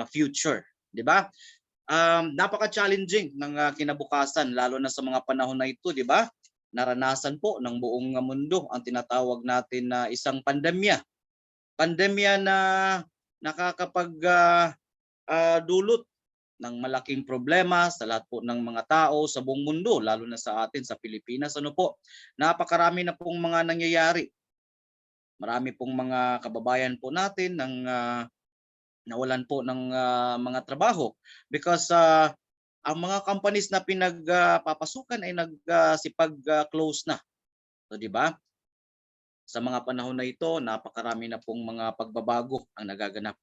future, 'di ba? Napaka-challenging ng kinabukasan lalo na sa mga panahon na ito, 'di ba? Naranasan po ng buong mundo ang tinatawag natin na isang pandemya. Pandemya na nakakapag dulot ng malaking problema sa lahat po ng mga tao sa buong mundo, lalo na sa atin sa Pilipinas. Ano po? Napakarami na pong mga nangyayari. Marami pong mga kababayan po natin ng nawalan po ng mga trabaho because ang mga companies na pinagpapasukan ay nagsipag-close na. So, 'di ba? Sa mga panahon na ito, napakarami na pong mga pagbabago ang nagaganap.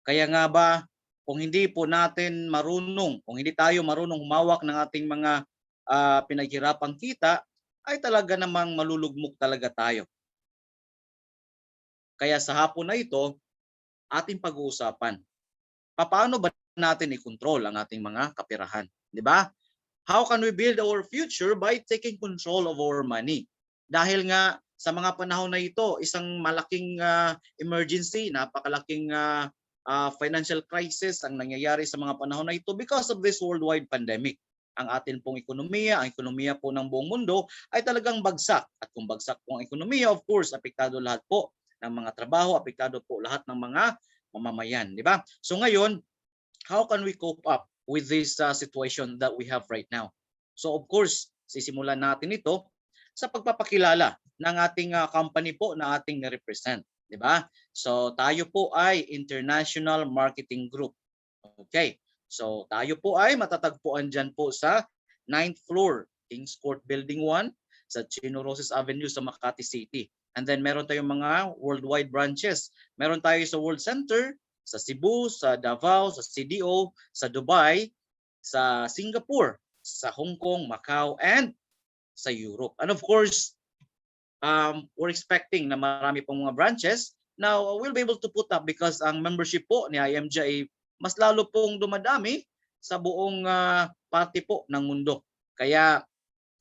Kaya nga ba, kung hindi po natin marunong, kung hindi tayo marunong humawak ng ating mga pinaghirapang kita, ay talaga namang malulugmok talaga tayo. Kaya sa hapon na ito, ating pag-uusapan, paano ba natin i-control ang ating mga kapirahan, 'di ba? How can we build our future by taking control of our money? Dahil nga sa mga panahon na ito, isang malaking emergency, napakalaking financial crisis ang nangyayari sa mga panahon na ito because of this worldwide pandemic. Ang atin pong ekonomiya, ang ekonomiya po ng buong mundo ay talagang bagsak. At kung bagsak po ang ekonomiya, of course, apektado lahat po ng mga trabaho, apektado po lahat ng mga mamamayan, di ba? So ngayon, how can we cope up with this situation that we have right now? So of course, sisimulan natin ito sa pagpapakilala ng ating company po na ating represent, 'di ba? So tayo po ay International Marketing Group. Okay. So tayo po ay matatagpuan diyan po sa 9th floor, Kings Court Building 1 sa Chino Roses Avenue sa Makati City. And then meron tayong mga worldwide branches. Meron tayo sa World Center, sa Cebu, sa Davao, sa CDO, sa Dubai, sa Singapore, sa Hong Kong, Macau, and sa Europe. And of course, we're expecting na marami pong mga branches. Now, we'll be able to put up because ang membership po ni IMG ay mas lalo pong dumadami sa buong party po ng mundo. Kaya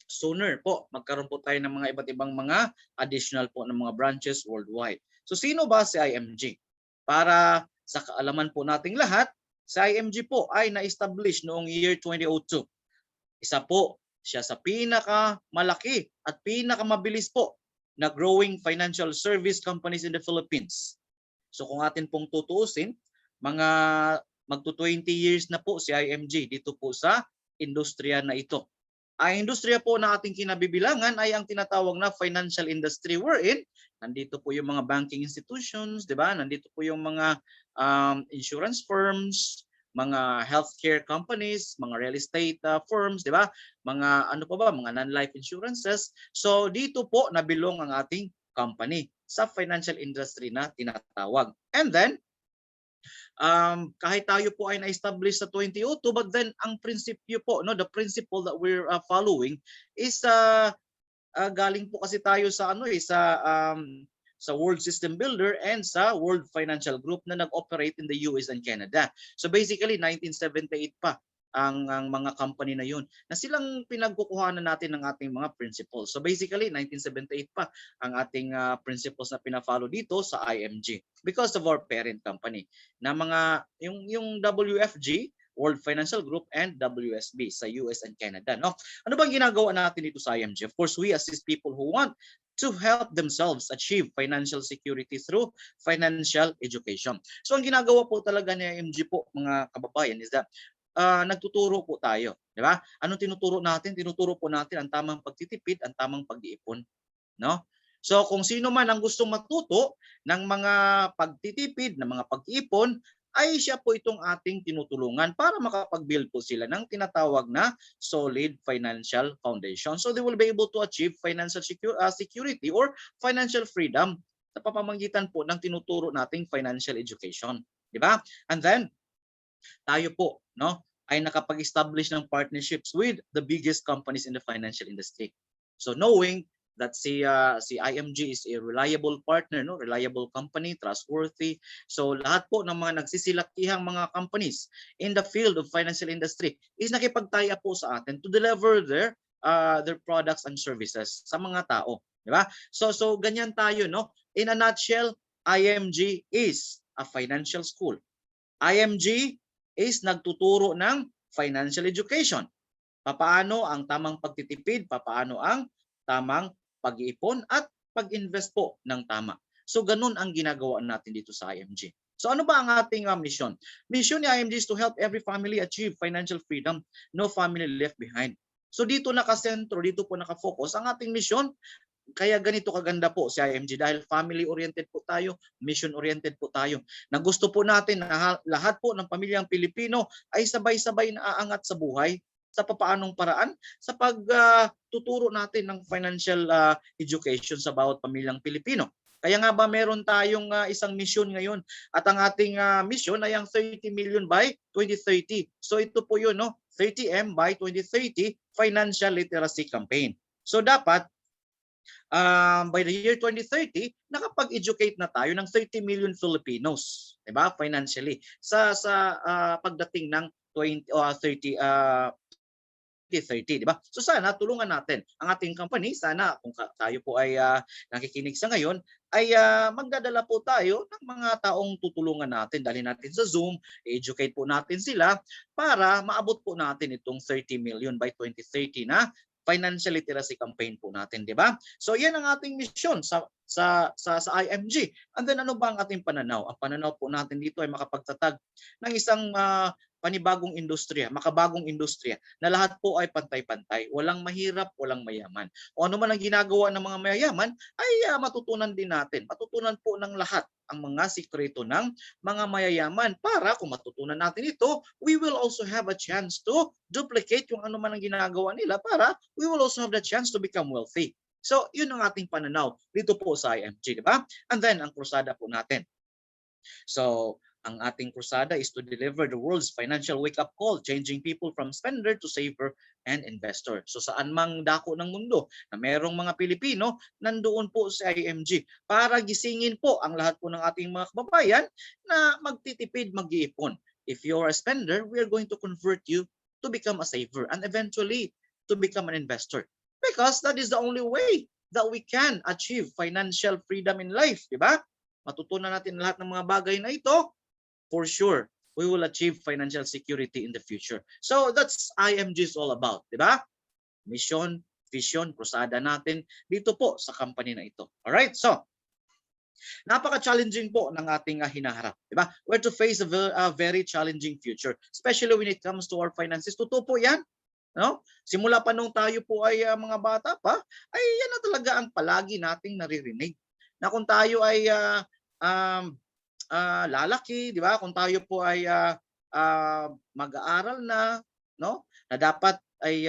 sooner po magkaroon po tayo ng mga iba't ibang mga additional po ng mga branches worldwide. So sino ba si IMG? Para sa kaalaman po nating lahat, si IMG po ay na-establish noong year 2002. Isa po siya sa pinakamalaki at pinakamabilis po na growing financial service companies in the Philippines. So kung atin pong tutuusin, mga magto-20 years na po si IMG dito po sa industriya na ito. Ang industriya po na ating kinabibilangan ay ang tinatawag na financial industry wherein nandito po yung mga banking institutions, 'di ba? Nandito po yung mga insurance firms, mga healthcare companies, mga real estate firms, 'di ba? Mga ano pa ba, mga non-life insurances. So dito po nabilong ang ating company sa financial industry na tinatawag. And then kahit tayo po ay na-establish sa 2002, but then ang prinsipyo po, no, the principle that we're following is galing po kasi tayo sa sa World System Builder and sa World Financial Group na nag-operate in the US and Canada. So basically 1978 pa ang mga company na yun na silang pinagkukuhanan natin ng ating mga principles. So basically 1978 pa ang ating principles na pina-follow dito sa IMG because of our parent company na mga yung WFG, World Financial Group, and WSB sa US and Canada, no? Ano bang ginagawa natin dito sa IMG? Of course, we assist people who want to help themselves achieve financial security through financial education. So ang ginagawa po talaga ni IMG po, mga kababayan, is that nagtuturo po tayo, di ba? Anong tinuturo natin? Tinuturo po natin ang tamang pagtitipid, ang tamang pag-iipon, no? So kung sino man ang gustong matuto ng mga pagtitipid, ng mga pag-iipon, ay siya po itong ating tinutulungan para makapag-build po sila ng tinatawag na solid financial foundation. So they will be able to achieve financial security or financial freedom sa pamamagitan po ng tinuturo nating financial education, di ba? And then tayo po, no, ay nakapag-establish ng partnerships with the biggest companies in the financial industry. So knowing that si IMG is a reliable partner, no, reliable company, trustworthy. So lahat po ng mga nagsisilakihang mga companies in the field of financial industry is nakipag-tie up po sa atin to deliver their products and services sa mga tao, di ba? So ganyan tayo, no. In a nutshell, IMG is a financial school. IMG is nagtuturo ng financial education. Papaano ang tamang pagtitipid, papaano ang tamang pag-iipon at pag-invest po ng tama. So ganun ang ginagawa natin dito sa IMG. So ano ba ang ating mission? Mission ni IMG is to help every family achieve financial freedom, no family left behind. So dito nakasentro, dito po nakafocus ang ating mission. Kaya ganito kaganda po si IMG dahil family-oriented po tayo, mission-oriented po tayo. Na gusto po natin na lahat po ng pamilyang Pilipino ay sabay-sabay na aangat sa buhay sa papaanong paraan sa pagtuturo natin ng financial education sa bawat pamilyang Pilipino. Kaya nga ba meron tayong isang mission ngayon at ang ating mission ay ang 30 million by 2030. So ito po yun, no? 30M by 2030 Financial Literacy Campaign. So dapat by the year 2030, nakapag-educate na tayo ng 30 million Filipinos, 'di ba? Financially sa pagdating ng 2030, 'di ba? So sana tulungan natin ang ating company, sana kung tayo po ay nakikinig sa ngayon ay magdadala po tayo ng mga taong tutulungan natin, dalhin natin sa Zoom, educate po natin sila para maabot po natin itong 30 million by 2030 na financial literacy campaign po natin, 'di ba? So 'yan ang ating mission sa IMG. And then ano ba ang ating pananaw? Ang pananaw po natin dito ay makapagtatag ng isang panibagong industriya, makabagong industriya na lahat po ay pantay-pantay. Walang mahirap, walang mayaman. O ano man ang ginagawa ng mga mayayaman ay matutunan din natin. Matutunan po ng lahat ang mga sikreto ng mga mayayaman para kung matutunan natin ito, we will also have a chance to duplicate yung ano man ang ginagawa nila para we will also have the chance to become wealthy. So, yun ang ating pananaw dito po sa IMG, di ba? And then, ang krusada po natin. So, ang ating krusada is to deliver the world's financial wake-up call, changing people from spender to saver and investor. So saan mang dako ng mundo na merong mga Pilipino, nandoon po sa IMG para gisingin po ang lahat po ng ating mga kababayan na magtitipid, mag-iipon. If you're a spender, we are going to convert you to become a saver and eventually to become an investor. Because that is the only way that we can achieve financial freedom in life, di ba? Matutunan natin lahat ng mga bagay na ito, for sure, we will achieve financial security in the future. So that's IMG is all about, di ba? Mission, vision, krusada natin dito po sa company na ito. Alright, so napaka-challenging po ng ating hinaharap, di ba? We're to face a very challenging future, especially when it comes to our finances. Totoo po yan. No? Simula pa nung tayo po ay mga bata pa, ay yan na talaga ang palagi nating naririnig. Na kung tayo ay lalaki, di ba? Kung tayo po ay mag-aaral na, no? Na dapat ay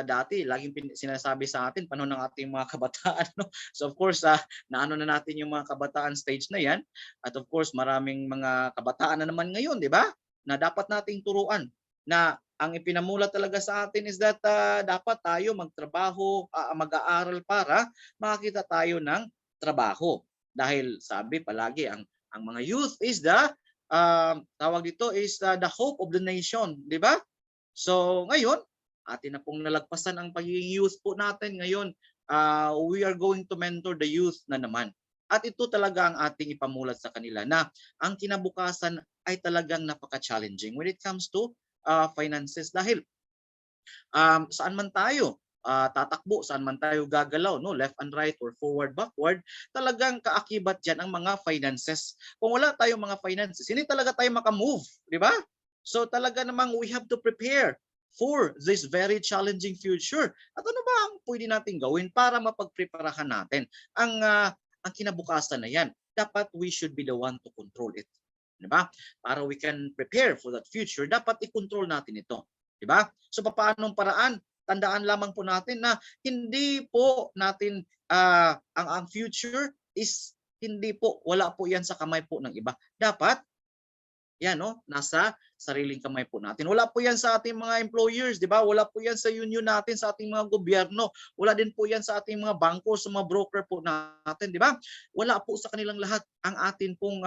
dati laging sinasabi sa atin panahon ng ating mga kabataan, no? So of course, naano na natin yung mga kabataan stage na 'yan. At of course, maraming mga kabataan na naman ngayon, di ba? Na dapat nating turuan na ang ipinamula talaga sa atin is that dapat tayo magtrabaho, mag-aaral para makakita tayo ng trabaho. Dahil sabi palagi ang mga youth is the tawag dito is the hope of the nation, di ba? So ngayon, atin na pong nalagpasan ang pagiging youth po natin ngayon. We are going to mentor the youth na naman. At ito talaga ang ating ipamulat sa kanila na ang kinabukasan ay talagang napaka-challenging when it comes to finances dahil saan man tayo tatakbo, saan man tayo gagalaw, no, left and right or forward, backward, talagang kaakibat yan ang mga finances. Kung wala tayong mga finances, hindi talaga tayo makamove, di ba? So talaga namang we have to prepare for this very challenging future. At ano ba ang pwede natin gawin para mapagpreparahan natin ang kinabukasan na yan? Dapat we should be the one to control it. Di ba? Para we can prepare for that future, dapat i-control natin ito. Di ba? So paanong paraan? Tandaan lamang po natin na hindi po natin ang future is hindi po, wala po yan sa kamay po ng iba. Dapat yan, no, nasa sariling kamay po natin. Wala po yan sa ating mga employers, di ba? Wala po yan sa union natin, sa ating mga gobyerno. Wala din po yan sa ating mga bangko, sa mga broker po natin, di ba? Wala po sa kanilang lahat ang atin pong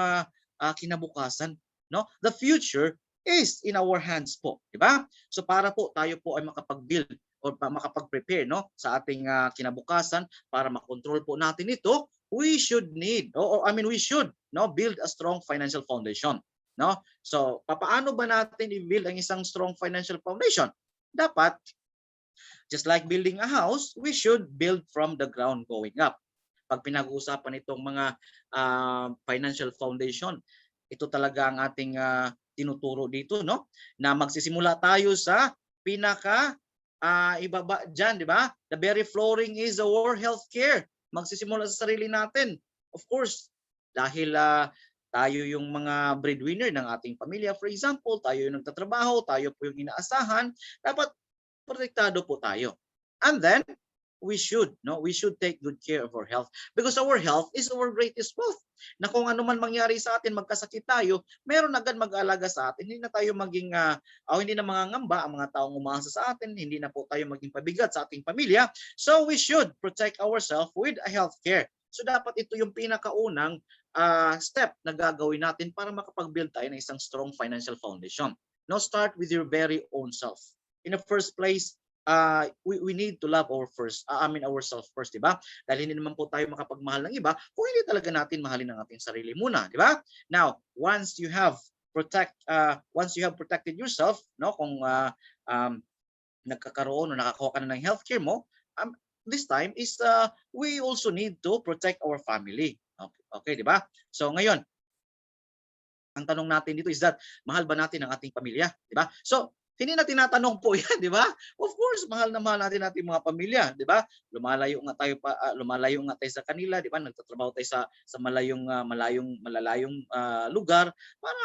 kinabukasan, no? The future is in our hands po, di ba? So para po tayo po ay makapag-build o makapag-prepare, no, sa ating kinabukasan para makontrol po natin ito, we should we should, no, build a strong financial foundation. no? So, paano ba natin i-build ang isang strong financial foundation? Dapat, just like building a house, we should build from the ground going up. Pag pinag-uusapan itong mga financial foundation, ito talaga ang ating tinuturo dito, no? Na magsisimula tayo sa pinaka ibaba diyan, di ba? The very flooring is our healthcare. Magsisimula sa sarili natin. Of course, dahil tayo yung mga breadwinner ng ating pamilya, for example, tayo yung nagtatrabaho, tayo po yung inaasahan, dapat protektado po tayo. And then we should take good care of our health, because our health is our greatest wealth. Na kung ano man mangyari sa atin, magkasakit tayo, meron agad mag-aalaga sa atin. Hindi na tayo maging hindi na mangangamba ang mga taong umaasa sa atin, hindi na po tayo maging pabigat sa ating pamilya. So we should protect ourselves with a health care. So dapat ito yung pinakaunang step na gagawin natin para makapag-build tayo ng isang strong financial foundation. Now start with your very own self. In the first place, we need to love ourselves first, di ba? Dahil hindi naman po tayo makapagmahal ng iba kung hindi talaga natin mahalin ang ating sarili muna, di ba? Now, once you have protected yourself, no, kung nagkakaroon o nakakuha ka na ng healthcare mo, this time is we also need to protect our family. Okay, di ba? So ngayon, ang tanong natin dito is that mahal ba natin ang ating pamilya, di ba? So hindi na tinatanong po 'yan, di ba? Of course, mahal na mahal natin ating mga pamilya, di ba? Lumalayo nga tayo sa kanila, di ba? Nagtatrabaho tayo sa malalayong lugar para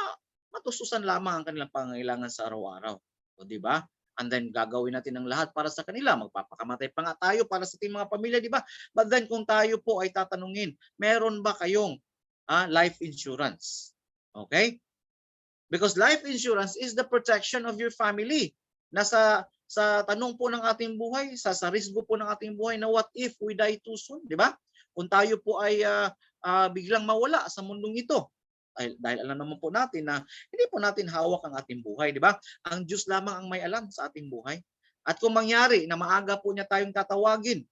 matustusan lamang ang kanilang pangangailangan sa araw-araw. O di ba? And then gagawin natin ang lahat para sa kanila. Magpapakamatay pa nga tayo para sa ating mga pamilya, di ba? But then kung tayo po ay tatanungin, meron ba kayong life insurance? Okay? Because life insurance is the protection of your family. Sa tanong po ng ating buhay, sa risgo po ng ating buhay na what if we die too soon, di ba? Kung tayo po ay biglang mawala sa mundong ito, dahil alam naman po natin na hindi po natin hawak ang ating buhay, di ba? Ang Diyos lamang ang may alam sa ating buhay. At kung mangyari na maaga po niya tayong tatawagin,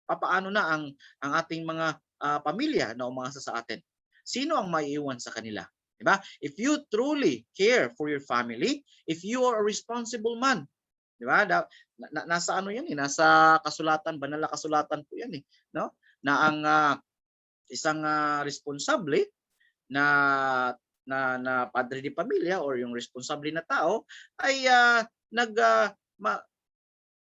papaano na ang ating mga pamilya na umaasa sa atin? Sino ang maiiwan sa kanila? Diba? If you truly care for your family, if you are a responsible man, diba? Nasa ano yan eh, nasa kasulatan, banal na kasulatan po yan eh, no? Na ang isang responsable na padre de pamilya or yung responsable na tao ay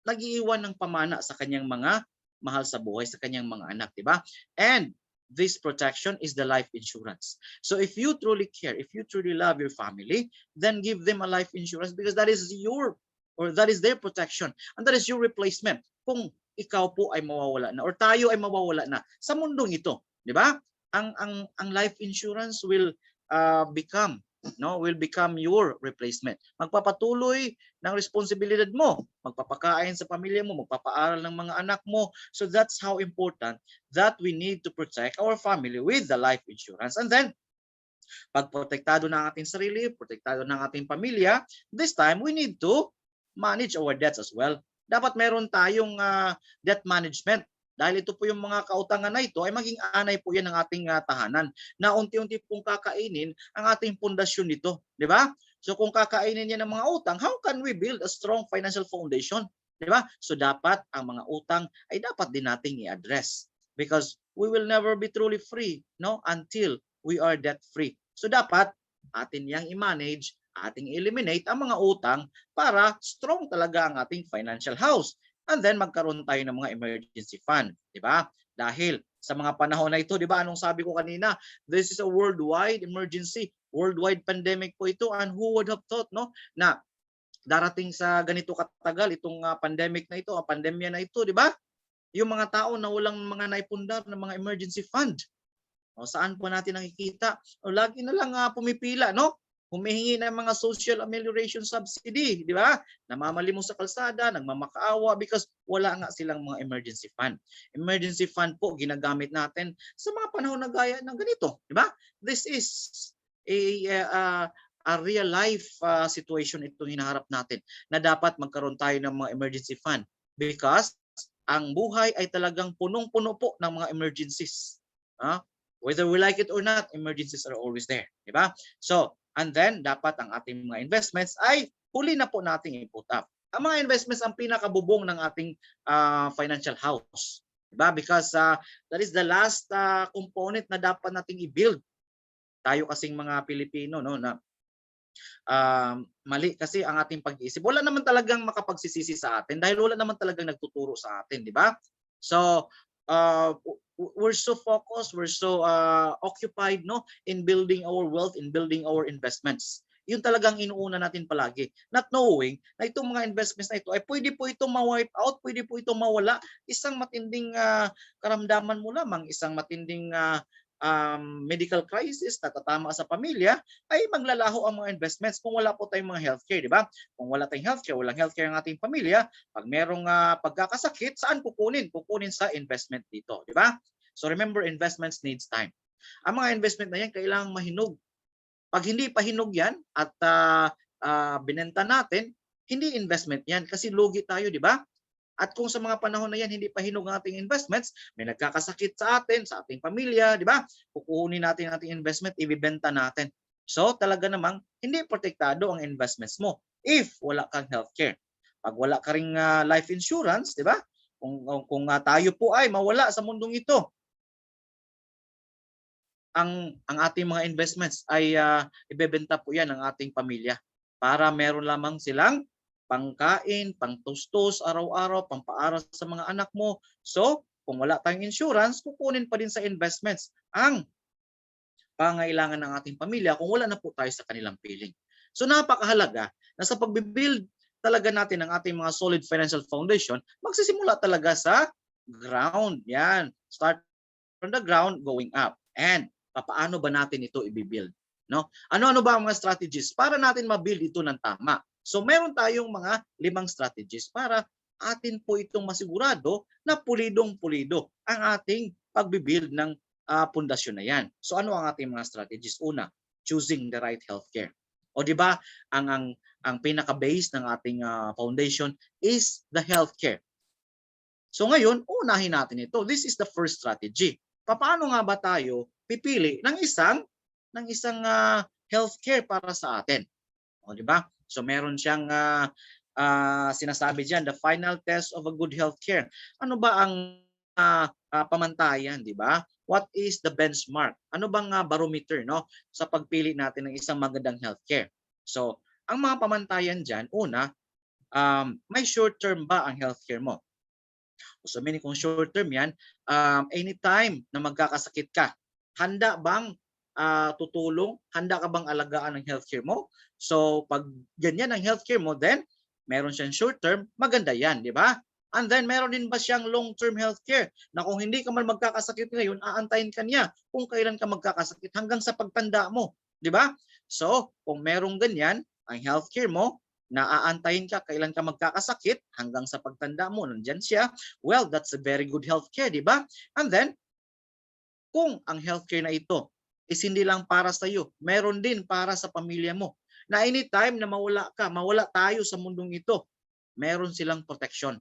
nag-iiwan ng pamana sa kanyang mga mahal sa buhay, sa kanyang mga anak, diba? And this protection is the life insurance. So if you truly care, if you truly love your family, then give them a life insurance because that is their protection and that is your replacement kung ikaw po ay mawawala na or tayo ay mawawala na sa mundong ito, di ba? Ang life insurance will become your replacement. Magpapatuloy ng responsibilidad mo, magpapakain sa pamilya mo, magpapaaral ng mga anak mo. So that's how important that we need to protect our family with the life insurance. And then, pag protektado ng ating sarili, protektado ng ating pamilya, this time we need to manage our debts as well. Dapat meron tayong debt management. Dahil ito po yung mga kautangan na ito ay maging anay po yan ng ating tahanan na unti-unti pong kakainin ang ating pundasyon nito. Di ba? So kung kakainin niya ng mga utang, how can we build a strong financial foundation? Di ba? So dapat ang mga utang ay dapat din nating i-address because we will never be truly free until we are debt free. So dapat atin yang i-manage, ating eliminate ang mga utang para strong talaga ang ating financial house. And then magkaroon tayo ng mga emergency fund, di ba? Dahil sa mga panahon na ito, di ba, anong sabi ko kanina, this is a worldwide emergency, worldwide pandemic po ito, and who would have thought na darating sa ganito katagal itong pandemic na ito, pandemya na ito, di ba? Yung mga tao na walang mga naipundar ng mga emergency fund. Saan po natin nakikita? Lagi na lang pumipila, humihingi ng mga social amelioration subsidy, di ba? Namamalimos sa kalsada, nagmamakaawa because wala nga silang mga emergency fund. Emergency fund po ginagamit natin sa mga panahon na gaya ng ganito, di ba? This is a real life situation itong hinaharap natin na dapat magkaroon tayo ng mga emergency fund because ang buhay ay talagang punong-puno po ng mga emergencies. Whether we like it or not, emergencies are always there, di ba? So, And then, dapat ang ating mga investments ay huli na po nating i-put up. Ang mga investments ang pinakabubong ng ating financial house. Diba? Because that is the last component na dapat nating i-build. Tayo kasing mga Pilipino, no, na mali kasi ang ating pag-iisip. Wala naman talagang makapagsisisi sa atin dahil wala naman talagang nagtuturo sa atin, di ba? So, we're so focused, we're so occupied, no, in building our wealth, in building our investments. Yun talagang inuuna natin palagi. Not knowing na itong mga investments na ito ay pwede po itong ma-wipe out, pwede po itong mawala. Isang matinding karamdaman mo lamang, isang matinding medical crisis na tatama sa pamilya, ay maglalaho ang mga investments kung wala po tayong mga healthcare, di ba? Kung wala tayong healthcare, walang healthcare ang ating pamilya, pag merong pagkakasakit, saan kukunin? Kukunin sa investment dito, di ba? So remember, investments needs time. Ang mga investment na yan, kailangang mahinog. Pag hindi pa hinog yan at binenta natin, hindi investment yan kasi lugi tayo, di ba? At kung sa mga panahon na yan, hindi pa hinog ang ating investments, may nagkakasakit sa atin, sa ating pamilya, di ba? Kukunin natin ang ating investment, ibibenta natin. So talaga namang hindi protektado ang investments mo if wala kang healthcare. Pag wala ka ring life insurance, di ba? Kung tayo po ay mawala sa mundong ito, ang ating mga investments ay ibebenta po yan ng ating pamilya para meron lamang silang pangkain, pangtustos araw-araw, pampaaral sa mga anak mo. So, kung wala tayong insurance, kukunin pa din sa investments ang pangailangan ng ating pamilya kung wala na po tayo sa kanilang piling. So, napakahalaga na sa pagbibuild talaga natin ang ating mga solid financial foundation, magsisimula talaga sa ground. Yan. Start from the ground going up. And paano ba natin ito i-build? No? Ano-ano ba ang mga strategies para natin ma-build ito ng tama? So meron tayong mga 5 strategies para atin po itong masigurado na pulidong-pulido ang ating pagbibuild ng pundasyon na yan. So ano ang ating mga strategies? Una, choosing the right healthcare. O di ba, ang pinaka-base ng ating foundation is the healthcare. So ngayon, unahin natin ito. This is the first strategy. Paano nga ba tayo pipili ng isang healthcare para sa atin? O di ba? So meron siyang sinasabi diyan, the final test of a good healthcare. Ano ba ang pamantayan, di ba? What is the benchmark? Ano bang barometer, no, sa pagpili natin ng isang magandang healthcare? So, ang mga pamantayan diyan, una, may short term ba ang healthcare mo? So meaning kung short term yan, anytime na magkakasakit ka, handa bang tutulong? Handa ka bang alagaan ng healthcare mo? So pag ganyan ang healthcare mo, then meron siyang short term, maganda yan, di ba? And then meron din ba siyang long-term healthcare na kung hindi ka man magkakasakit ngayon, aantayin ka niya kung kailan ka magkakasakit hanggang sa pagtanda mo, di ba? So kung merong ganyan, ang healthcare mo, naaantayin ka kailan ka magkakasakit hanggang sa pagtanda mo, nandiyan siya, well, that's a very good healthcare, di ba? And then, kung ang healthcare na ito is hindi lang para sa iyo, meron din para sa pamilya mo, na anytime na mawala ka, mawala tayo sa mundong ito, meron silang protection,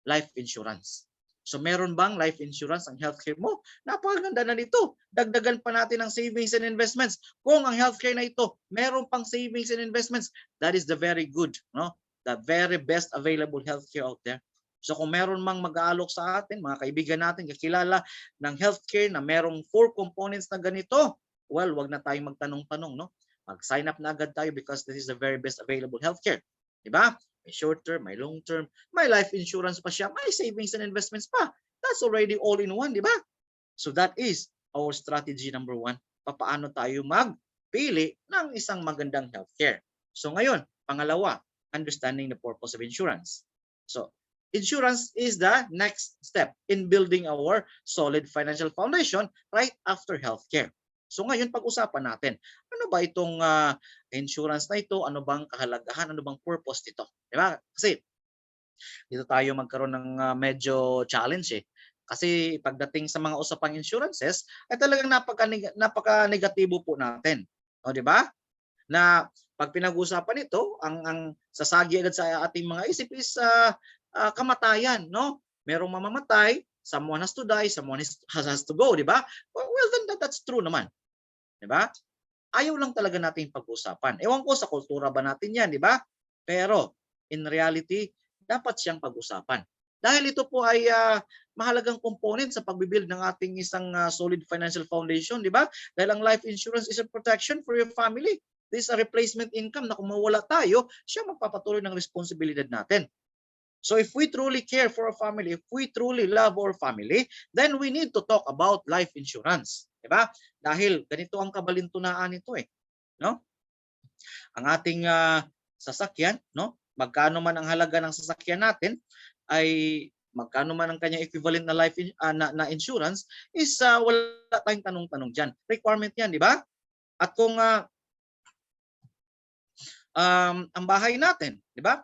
life insurance. So meron bang life insurance ang healthcare mo? Napakaganda na nito. Dagdagan pa natin ang savings and investments. Kung ang healthcare na ito, meron pang savings and investments, that is the very good, no? The very best available healthcare out there. So kung meron mang mag-aalok sa atin, mga kaibigan natin, kakilala ng healthcare na merong 4 components na ganito, well, wag na tayong magtanong-tanong, no? Mag-sign up na agad tayo because this is the very best available healthcare. Diba? May short term, may long term, may life insurance pa siya, may savings and investments pa. That's already all in one, di ba? So that is our strategy number 1. Paano tayo magpili ng isang magandang healthcare. So ngayon, pangalawa, understanding the purpose of insurance. So insurance is the next step in building our solid financial foundation right after healthcare. So ngayon pag-usapan natin, ano ba itong insurance na ito? Ano bang kahalagahan? Ano bang purpose nito? Di ba? Kasi dito tayo magkaroon ng medyo challenge eh. Kasi pagdating sa mga usapang insurances, ay talagang napaka-negatibo po natin. O di ba? Na pag pinag-usapan ito, ang sasagi agad sa ating mga isip is kamatayan, no? Merong mamamatay, someone has to die, someone has to go, di ba? Well, then that's true naman. Di ba? ayaw lang talaga natin pag-usapan. Ewan ko sa kultura ba natin yan, di ba? Pero in reality, dapat siyang pag-usapan. Dahil ito po ay mahalagang component sa pagbibuild ng ating isang solid financial foundation, di ba? Dahil ang life insurance is a protection for your family. This is a replacement income na kung mawala tayo, siya magpapatuloy ng responsibilidad natin. So if we truly care for our family, if we truly love our family, then we need to talk about life insurance. Diba? Dahil ganito ang kabalintunaan nito eh. No? Ang ating sasakyan, no? Magkano man ang halaga ng sasakyan natin, ay magkano man ang kanyang equivalent na life na insurance, is wala tayong tanong-tanong dyan. Requirement yan, di ba? At kung ang bahay natin, 'di ba?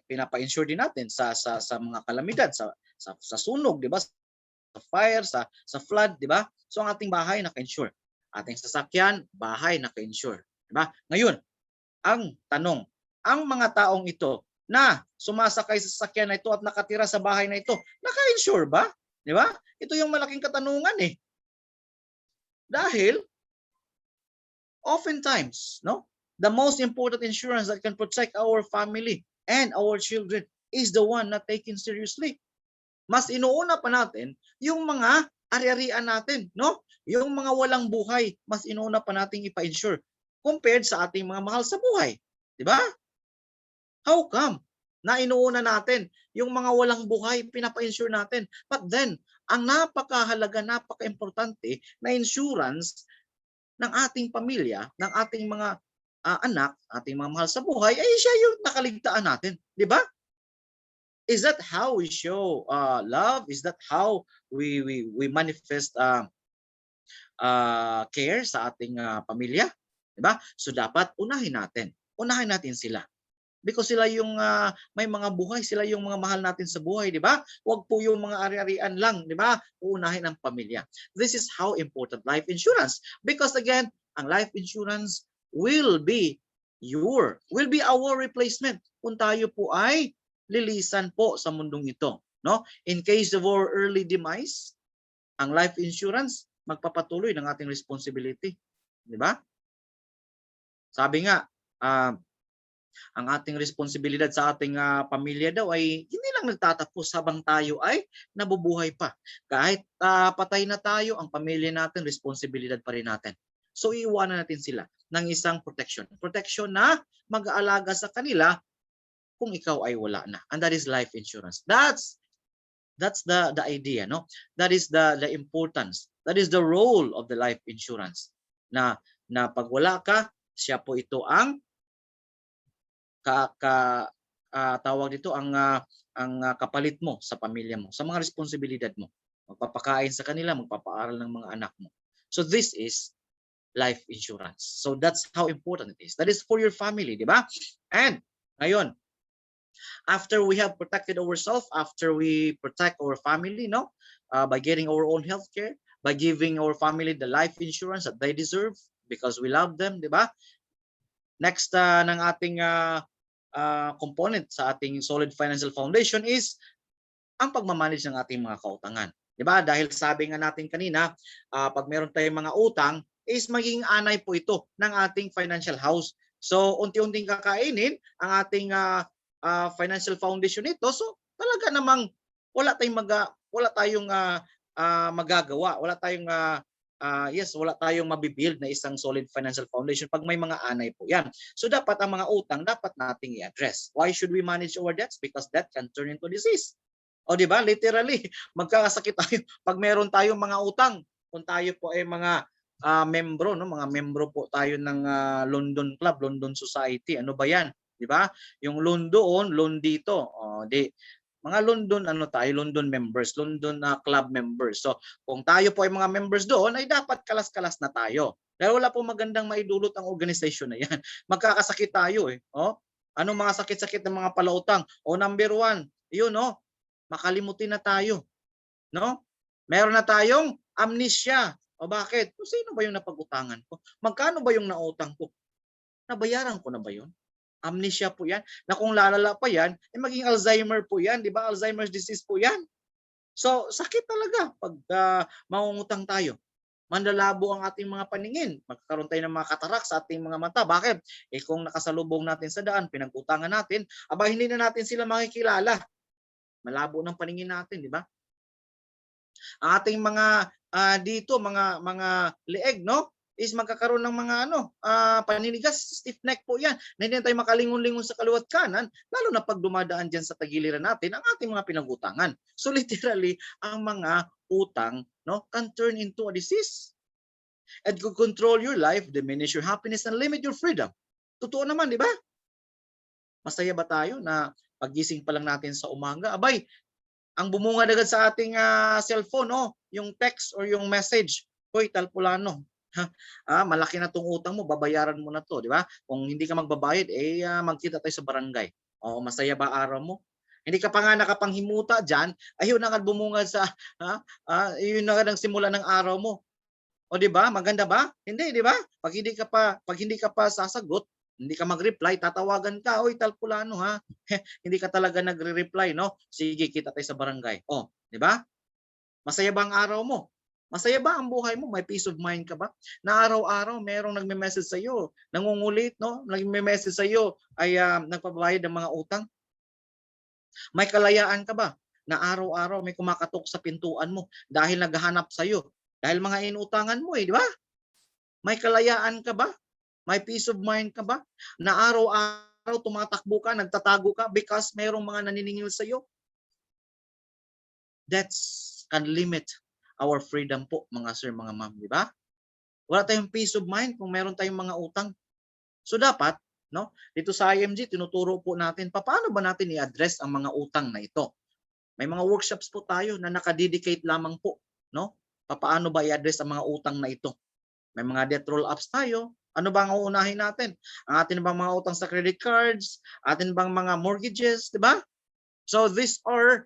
Pinapa-insure din natin sa mga kalamidad, sa sunog, 'di ba? Sa fire, sa flood, 'di ba? So ang ating bahay naka-insure. Ating sasakyan, bahay naka-insure, 'di ba? Ngayon, ang tanong, ang mga taong ito na sumasakay sa sasakyan na ito at nakatira sa bahay na ito, naka-insure ba? 'Di ba? Ito yung malaking katanungan eh. Dahil oftentimes, no? The most important insurance that can protect our family and our children is the one not taken seriously. Mas inuuna pa natin yung mga ari-arian natin, no? Yung mga walang buhay, mas inuuna pa nating ipa-insure compared sa ating mga mahal sa buhay. Di ba? How come? Na inuuna natin yung mga walang buhay, pinapa-insure natin. But then, ang napakahalaga, napaka-importante na insurance ng ating pamilya, ng ating mga anak, ating mga mahal sa buhay, ay siya yung nakaligtaan natin. Di ba? Is that how we show love? Is that how we manifest care sa ating pamilya? Di ba? So dapat unahin natin. Unahin natin sila. Because sila yung may mga buhay, sila yung mga mahal natin sa buhay, di ba? Huwag po yung mga ari-arian lang, di ba? Uunahin ang pamilya. This is how important life insurance. Because again, ang life insurance will be our replacement kung tayo po ay lilisan po sa mundong ito, no? In case of our early demise, ang life insurance magpapatuloy ng ating responsibility, di ba? Sabi nga, ang ating responsibilidad sa ating pamilya daw ay hindi lang nagtatapos habang tayo ay nabubuhay pa. Kahit patay na tayo, ang pamilya natin, responsibilidad pa rin natin. So iiwanan natin sila ng isang protection. Protection na mag-aalaga sa kanila kung ikaw ay wala na. And that is life insurance. That's the idea, no? That is the importance. That is the role of the life insurance. Na pag wala ka, siya po ito ang tawag dito ang kapalit mo sa pamilya mo, sa mga responsibilidad mo. Magpapakain sa kanila, magpapaaral ng mga anak mo. So this is life insurance. So that's how important it is. That is for your family, di ba? And ngayon, after we have protected ourselves, after we protect our family, no, by getting our own healthcare, by giving our family the life insurance that they deserve because we love them, di ba? Next ng ating component sa ating solid financial foundation is ang pagmamanage ng ating mga kautangan. Di ba? Dahil sabi nga natin kanina, pag meron tayong mga utang, is maging anay po ito ng ating financial house. So, unti-unting kakainin ang ating financial foundation nito. So, talaga namang wala tayong magagawa. Wala tayong mabibuild na isang solid financial foundation pag may mga anay po yan. So, dapat ang mga utang, dapat nating i-address. Why should we manage our debts? Because that can turn into disease. O di ba? Literally, magkakasakit tayo pag meron tayong mga utang. Kung tayo po ay mga membro, no, mga membro po tayo ng London Club, London Society. Ano ba 'yan? 'Di ba? Yung loan doon, loan dito. Mga London London members, London club members. So, kung tayo po ay mga members doon, ay dapat kalas-kalas na tayo. Dahil wala po magandang maidulot ang organisasyon na 'yan. Magkakasakit tayo eh. Anong mga sakit-sakit ng mga palautang? Number 1, 'yun makalimutin na tayo. No? Meron na tayong amnesia. O bakit? Kung sino ba yung napag-utangan ko? Magkano ba yung nautang ko? Nabayaran ko na ba yun? Amnesia po yan. Na kung lalala pa yan, maging Alzheimer po yan. Di ba? Alzheimer's disease po yan. So, sakit talaga pag mangungutang tayo. manlalabo ang ating mga paningin. Magkakaroon tayo ng mga katarak sa ating mga mata. Bakit? Kung nakasalubong natin sa daan, pinag-utangan natin, aba hindi na natin sila makikilala. Malabo ng paningin natin, di ba? Ang ating mga dito, mga leeg, no? Is magkakaroon ng mga paninigas, stiff neck po yan. Na hindi tayo makalingon-lingon sa kaliwat kanan, lalo na pag dumadaan dyan sa tagiliran natin ang ating mga pinag-utangan. So literally, ang mga utang, no, can turn into a disease. And could control your life, diminish your happiness, and limit your freedom. Totoo naman, di ba? Masaya ba tayo na pagising pa lang natin sa umaga, abay, ang bumungad agad sa ating cellphone, yung text or yung message, hoy, Talpulano, malaki na tong utang mo, babayaran mo na to, di ba? Kung hindi ka magbabayad, magkita tayo sa barangay. O, masaya ba araw mo? Hindi ka pa nga nakapanghimuta dyan, ayun na nga bumungad sa, yun na nga ng simula ng araw mo. O di ba? Maganda ba? Hindi, di ba? Pag hindi ka pa sasagot, hindi ka mag-reply, tatawagan ka, oy Talpulano ha. Hindi ka talaga nagre-reply, no? Sige, kita tayo sa barangay. Oh, di ba? Masaya ba ang araw mo? Masaya ba ang buhay mo? May peace of mind ka ba? Na araw-araw merong nagme-message sa iyo, nangungulit, no? Nagme-message sa iyo ay nagpabayad ng mga utang. May kalayaan ka ba? Na araw-araw may kumakatok sa pintuan mo dahil naghahanap sa iyo. Dahil mga inutangan mo, di ba? May kalayaan ka ba? May peace of mind ka ba? Na araw-araw tumatakbo ka, nagtatago ka because mayroong mga naniningil sa iyo? That can limit our freedom po, mga sir, mga ma'am, di ba? Wala tayong peace of mind kung meron tayong mga utang. So dapat, no, dito sa IMG, tinuturo po natin, paano ba natin i-address ang mga utang na ito? May mga workshops po tayo na nakadedicate lamang po, no? Paano ba i-address ang mga utang na ito? May mga debt roll-ups tayo. Ano ba ang uunahin natin? Ang atin bang mga utang sa credit cards? Atin bang mga mortgages? Diba? So these are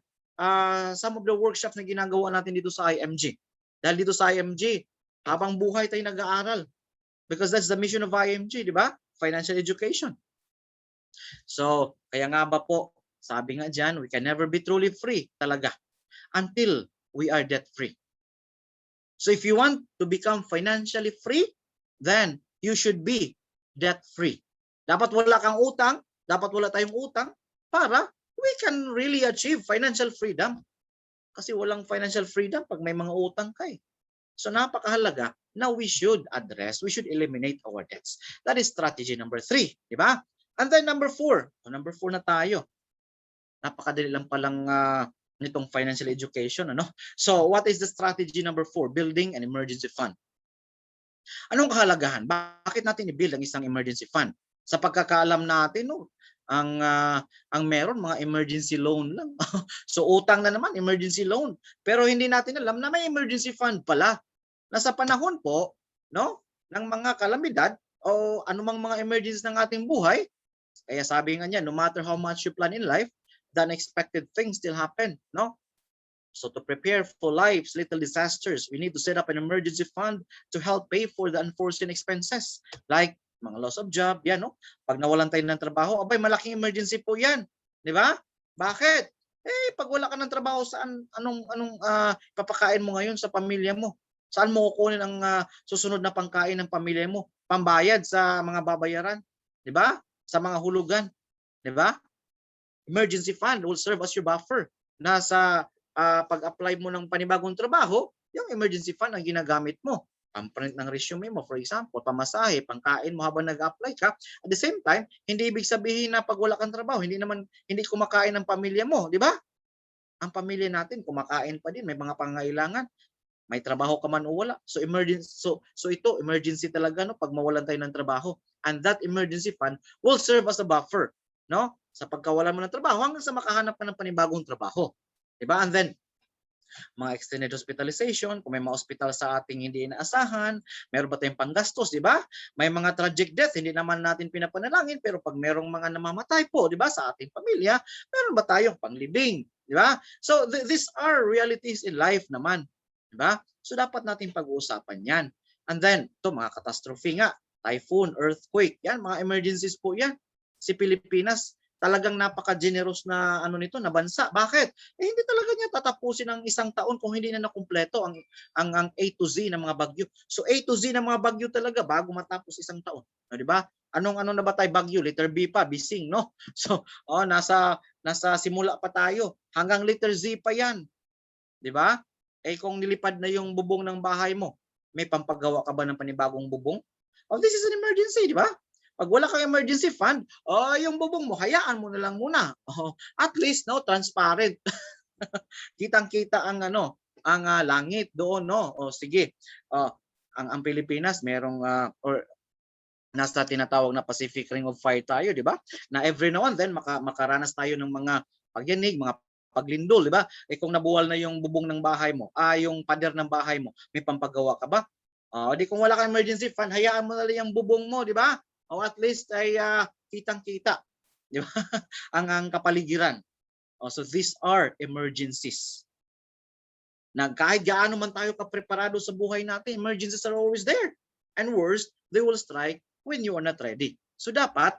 some of the workshops na ginagawa natin dito sa IMG. Dahil dito sa IMG, habang buhay tayo nag-aaral. Because that's the mission of IMG, di ba? Financial education. So, kaya nga ba po, sabi nga dyan, we can never be truly free talaga until we are debt-free. So if you want to become financially free, then you should be debt-free. Dapat wala kang utang, dapat wala tayong utang para we can really achieve financial freedom. Kasi walang financial freedom pag may mga utang ka eh. So napakahalaga na we should eliminate our debts. That is strategy number 3, di ba? And then number 4. So number 4 na tayo. Napakadali lang palang nitong financial education, ano? So, what is the strategy number 4? Building an emergency fund. Anong kahalagahan? Bakit natin i-build ang isang emergency fund? Sa pagkakaalam natin, no, ang meron mga emergency loan lang. So, utang na naman, emergency loan. Pero hindi natin alam na may emergency fund pala. Na sa panahon po, no, ng mga kalamidad o anumang mga emergencies ng ating buhay, kaya sabi nga niya, no matter how much you plan in life, the unexpected things still happen, no? So to prepare for life's little disasters, we need to set up an emergency fund to help pay for the unforeseen expenses, like mga loss of job, yan, no? Pag nawalan tayo ng trabaho, abay, malaking emergency po yan, di ba? Bakit? Pag wala ka ng trabaho, saan, anong papakain mo ngayon sa pamilya mo? Saan mo kukunin ang susunod na pangkain ng pamilya mo? Pambayad sa mga babayaran, di ba? Sa mga hulugan, di ba? Emergency fund will serve as your buffer. Nasa pag-apply mo ng panibagong trabaho, yung emergency fund ang ginagamit mo. Pamprint ng resume mo, for example, pamasahe, pangkain mo habang nag-apply ka. At the same time, hindi ibig sabihin na pag wala kang trabaho, hindi kumakain ng pamilya mo, di ba? Ang pamilya natin kumakain pa din, may mga pangangailangan. May trabaho ka man o wala. So ito emergency talaga, no, pag mawalan tayo ng trabaho. And that emergency fund will serve as a buffer, no? Sa pagkawalan mo ng trabaho hanggang sa makahanap ka ng panibagong trabaho. Diba? And then, mga extended hospitalization, kung may mga hospital sa ating hindi inaasahan, meron ba tayong panggastos, di ba? May mga tragic death, hindi naman natin pinapanalangin, pero pag merong mga namamatay po, di ba, sa ating pamilya, meron ba tayong panglibing, di ba? So, these are realities in life naman, di ba? So, dapat natin pag-uusapan yan. And then, ito, mga catastrophe nga, typhoon, earthquake, yan, mga emergencies po yan. Si Pilipinas, talagang napaka-generous na ano nito na bansa. Bakit? Eh hindi talaga niya tatapusin ang isang taon kung hindi na nakumpleto ang A to Z ng mga bagyo. So A to Z ng mga bagyo talaga bago matapos isang taon. O, di ba? Anong ano na ba tayo bagyo? Letter B pa, bising, no? So, nasa simula pa tayo. Hanggang letter Z pa 'yan, di ba? Eh kung nilipad na yung bubong ng bahay mo, may pampagawa ka ba ng panibagong bubong? Oh, this is an emergency, di ba? Pag wala kang emergency fund, yung bubong mo, hayaan mo na lang muna. Oh, at least, no, transparent. Kitang-kita ang ano, ang langit doon, no? O sige. Uh, ang Pilipinas, merong or nasa tinatawag na Pacific Ring of Fire tayo, di ba? Na every now and then makaranas tayo ng mga pagyanig, mga paglindol, di ba? Eh kung nabuwal na yung bubong ng bahay mo, yung pader ng bahay mo, may pampagawa ka ba? Di kung wala kang emergency fund, hayaan mo na lang yung bubong mo, di ba? O at least ay kitang-kita, di ba? ang kapaligiran. So these are emergencies. Na kahit gaano man tayo kapreparado sa buhay natin, emergencies are always there. And worse, they will strike when you are not ready. So dapat,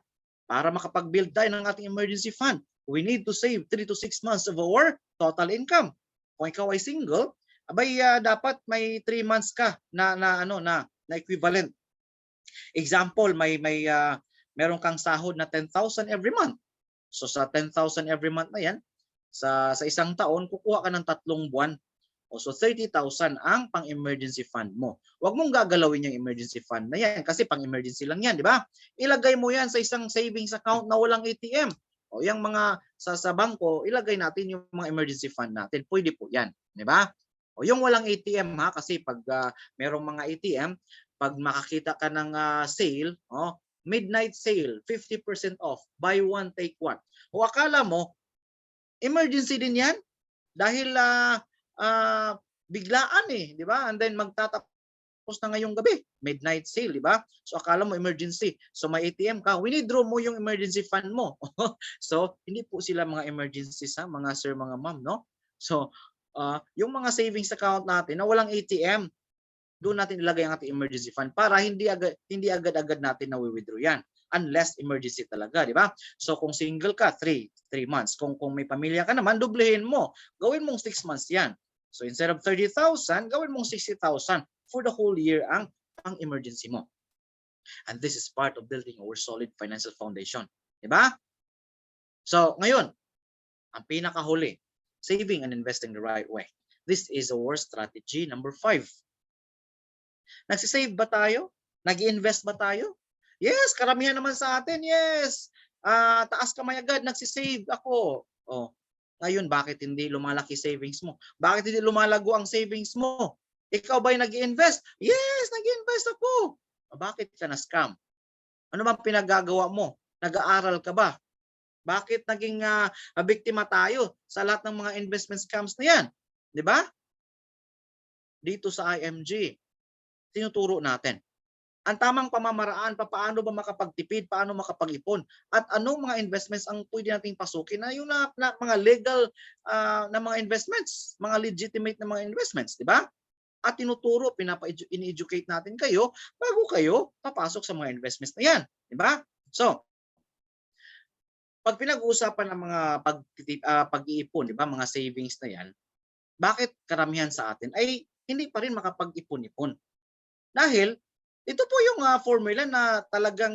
para makapag-build tayo ng ating emergency fund, we need to save 3 to 6 months of our total income. Kung ikaw ay single, abay dapat may 3 months ka na equivalent. Example, meron kang sahod na 10,000 every month. So sa 10,000 every month na yan, sa isang taon, kukuha ka ng 3 buwan. So 30,000 ang pang-emergency fund mo. Huwag mong gagalawin yung emergency fund na yan kasi pang-emergency lang yan, di ba? Ilagay mo yan sa isang savings account na walang ATM. O yung mga sa bangko, ilagay natin yung mga emergency fund natin. Pwede po yan, di ba? O yung walang ATM ha, kasi pag merong mga ATM, pag makakita ka ng sale, midnight sale, 50% off, buy one, take one. O akala mo, emergency din yan? Dahil biglaan di ba? And then magtatapos na ngayong gabi, midnight sale, di ba? So akala mo emergency. So may ATM ka, winidraw mo yung emergency fund mo. So hindi po sila mga emergencies mga sir, mga ma'am, no? So yung mga savings account natin na walang ATM, doon natin ilagay ang ating emergency fund para hindi agad-agad natin na withdraw yan unless emergency talaga, di ba? So kung single ka, 3 months. Kung may pamilya ka naman, doblehin mo. Gawin mong 6 months yan. So instead of 30,000, gawin mong 60,000 for the whole year ang emergency mo. And this is part of building our solid financial foundation. Di ba? So ngayon, ang pinakahuli, saving and investing the right way. This is our strategy number 5. Nagsisave ba tayo? Nag-i-invest ba tayo? Yes, karamihan naman sa atin, yes. Taas kamay agad, nagsisave ako. Ngayon, bakit hindi lumalaki savings mo? Bakit hindi lumalago ang savings mo? Ikaw ba'y nag-i-invest? Yes, nag-i-invest ako. Bakit ka na-scam? Ano bang pinagagawa mo? Nag-aaral ka ba? Bakit naging biktima tayo sa lahat ng mga investment scams na yan? Di ba? Dito sa IMG, tinuturo natin ang tamang pamamaraan, paano ba makapagtipid, paano makapag-ipon, at anong mga investments ang pwede nating pasukin na yung mga legal na mga investments, mga legitimate na mga investments, di ba? At tinuturo, in-educate natin kayo bago kayo papasok sa mga investments na yan, di ba? So, pag pinag-uusapan ng mga pag-iipon, di ba, mga savings na yan, bakit karamihan sa atin ay hindi pa rin makapag-ipon-ipon? Dahil ito po yung formula na talagang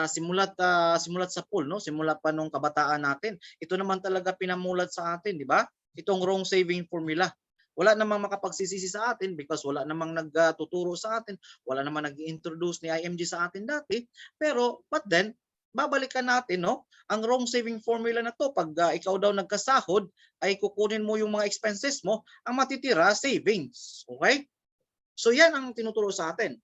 simulat sa pool, no? Simulat pa nung kabataan natin. Ito naman talaga pinamulat sa atin, di ba? Itong wrong saving formula. Wala namang makapagsisisi sa atin because wala namang nagtuturo sa atin, wala namang nag-introduce ni IMG sa atin dati. Pero but then babalikan natin, no? Ang wrong saving formula na to, pag ikaw daw nagkasahod, ay kukunin mo yung mga expenses mo, ang matitira savings. Okay? So yan ang tinuturo sa atin.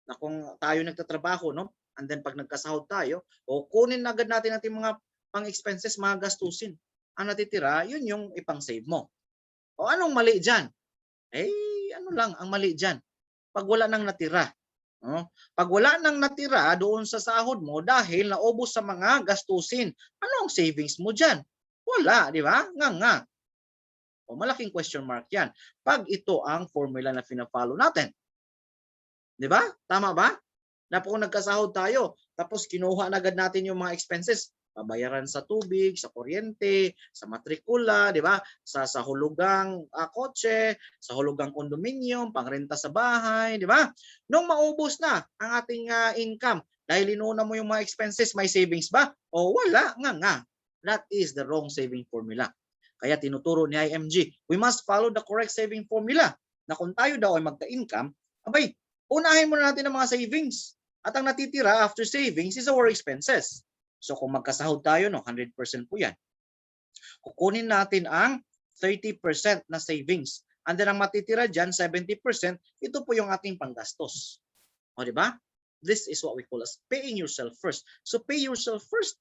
Na kung tayo nagtatrabaho, no? And then pag nagkasahod tayo, kunin agad natin ating mga pang-expenses, mga gastusin. Ang natitira, yun yung ipang-save mo. O anong mali dyan? Ano lang ang mali dyan? Pag wala nang natira. Pag wala nang natira doon sa sahod mo dahil naubos sa mga gastusin, ano ang savings mo dyan? Wala, di ba? Nga. Malaking question mark yan. Pag ito ang formula na fina-follow natin. Di ba? Tama ba? Na kung nagkasahod tayo, tapos kinuha na agad natin yung mga expenses, babayaran sa tubig, sa kuryente, sa matrikula, di ba? Sa hulugang kotse, sa hulugang kondominium, pangrenta sa bahay, di ba? Nung maubos na ang ating income, dahil inuna mo yung mga expenses, may savings ba? O wala, nga. That is the wrong saving formula. Kaya tinuturo ni IMG, we must follow the correct saving formula na kung tayo daw ay magka-income, abay, unahin muna natin ang mga savings. At ang natitira after savings is our expenses. So kung magkasahod tayo, no, 100% po yan. Kukunin natin ang 30% na savings. And then ang matitira dyan, 70%, ito po yung ating panggastos. O, di ba? This is what we call as paying yourself first. So pay yourself first.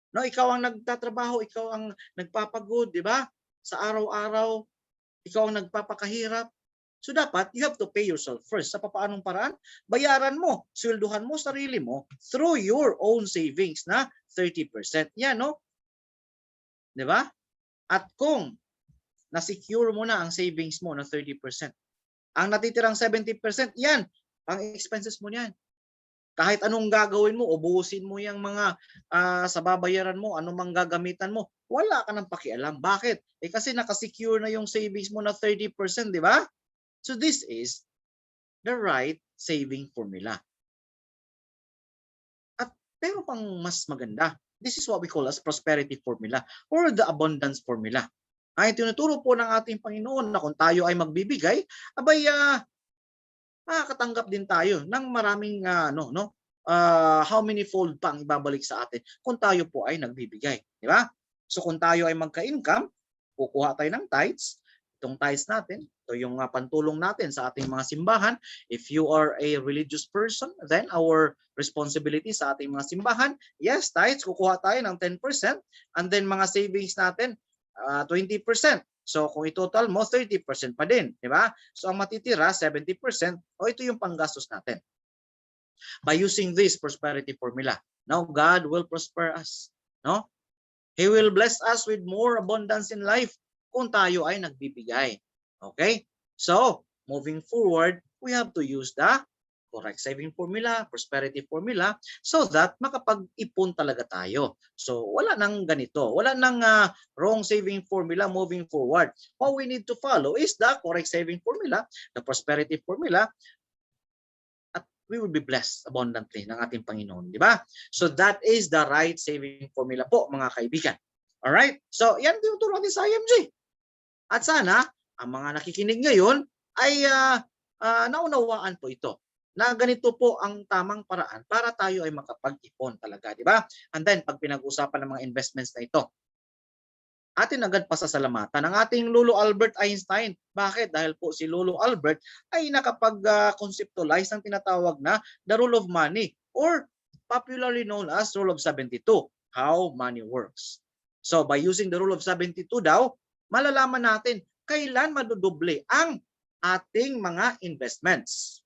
No, ikaw ang nagtatrabaho, ikaw ang nagpapagod, di ba? Sa araw-araw, ikaw ang nagpapakahirap. So dapat, you have to pay yourself first. Sa papaanong paraan? Bayaran mo, swelduhan mo sarili mo through your own savings na 30%. Yan, no? Di ba? At kung na-secure mo na ang savings mo na 30%, ang natitirang 70%, yan, ang expenses mo niyan. Kahit anong gagawin mo, ubusin mo yung mga sa babayaran mo, anumang gagamitan mo, wala ka nang pakialam. Bakit? Kasi nakasecure na yung savings mo na 30%, di ba? So this is the right saving formula. At pero pang mas maganda, this is what we call as prosperity formula or the abundance formula. Ay tinuturo po ng ating Panginoon na kung tayo ay magbibigay, abay makakatanggap din tayo ng maraming how many fold pa ang ibabalik sa atin kung tayo po ay nagbibigay, di ba? So kung tayo ay magka-income, kukuha tayo ng tithes. Itong tithes natin, ito yung pantulong natin sa ating mga simbahan. If you are a religious person, then our responsibility sa ating mga simbahan, yes, tithes, kukuha tayo ng 10%, and then mga savings natin, 20%. So kung i-total mo, 30% pa din, di ba? So ang matitira, 70%, ito yung panggastos natin. By using this prosperity formula, now God will prosper us. No? He will bless us with more abundance in life kung tayo ay nagbibigay. Okay? So, moving forward, we have to use the correct saving formula, prosperity formula, so that makapag-ipon talaga tayo. So, wala nang ganito. Wala nang wrong saving formula moving forward. What we need to follow is the correct saving formula, the prosperity formula, at we will be blessed abundantly ng ating Panginoon. Di ba? So, that is the right saving formula po, mga kaibigan. Alright? So, yan tinuturo natin sa IMG. At sana, ang mga nakikinig ngayon ay naunawaan po ito na ganito po ang tamang paraan para tayo ay makapag-ipon talaga, di ba? And then, pag pinag-usapan ng mga investments na ito, atin agad pasasalamatan ang ating Lolo Albert Einstein. Bakit? Dahil po si Lolo Albert ay nakapag-conceptualize ng tinatawag na the rule of money or popularly known as rule of 72, how money works. So, by using the rule of 72 daw, malalaman natin kailan madudoble ang ating mga investments.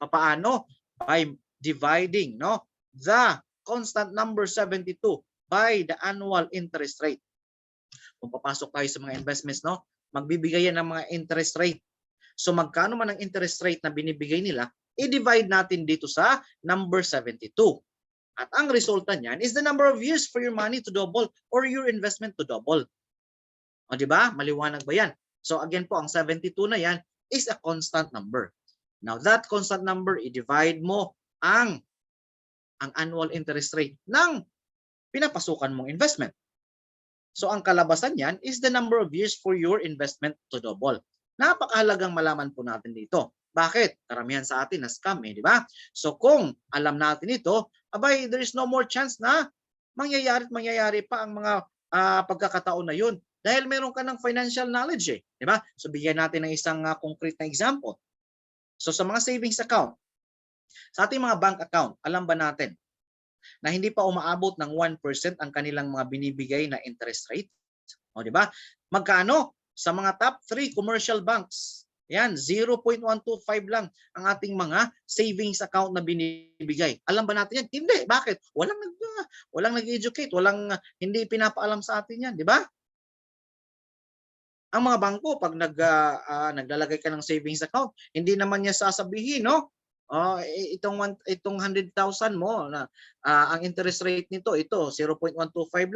Paano? By dividing the constant number 72 by the annual interest rate. Kung papasok tayo sa mga investments, magbibigay yan ng mga interest rate. So magkano man ang interest rate na binibigay nila, i-divide natin dito sa number 72. At ang resulta niyan is the number of years for your money to double or your investment to double. O di ba? Maliwanag ba yan? So again po, ang 72 na yan is a constant number. Now that constant number, i-divide mo ang annual interest rate ng pinapasukan mong investment. So ang kalabasan niyan is the number of years for your investment to double. Napakahalagang malaman po natin dito. Bakit? Karamihan sa atin na scam, di ba? So kung alam natin ito, abay, there is no more chance na mangyayari pa ang mga pagkakataon na yun. Dahil meron ka ng financial knowledge, di ba? So bigyan natin ng isang concrete na example. So sa mga savings account, sa ating mga bank account, alam ba natin na hindi pa umaabot ng 1% ang kanilang mga binibigay na interest rate? O di ba? Magkano? Sa mga top 3 commercial banks, yan, 0.125 lang ang ating mga savings account na binibigay. Alam ba natin yan? Hindi. Bakit? Walang nag-educate, hindi pinapaalam sa atin yan, di ba? Ang mga bangko, pag naglalagay ka ng savings account, hindi naman niya sasabihin, Itong 100,000 mo na ang interest rate nito ito 0.125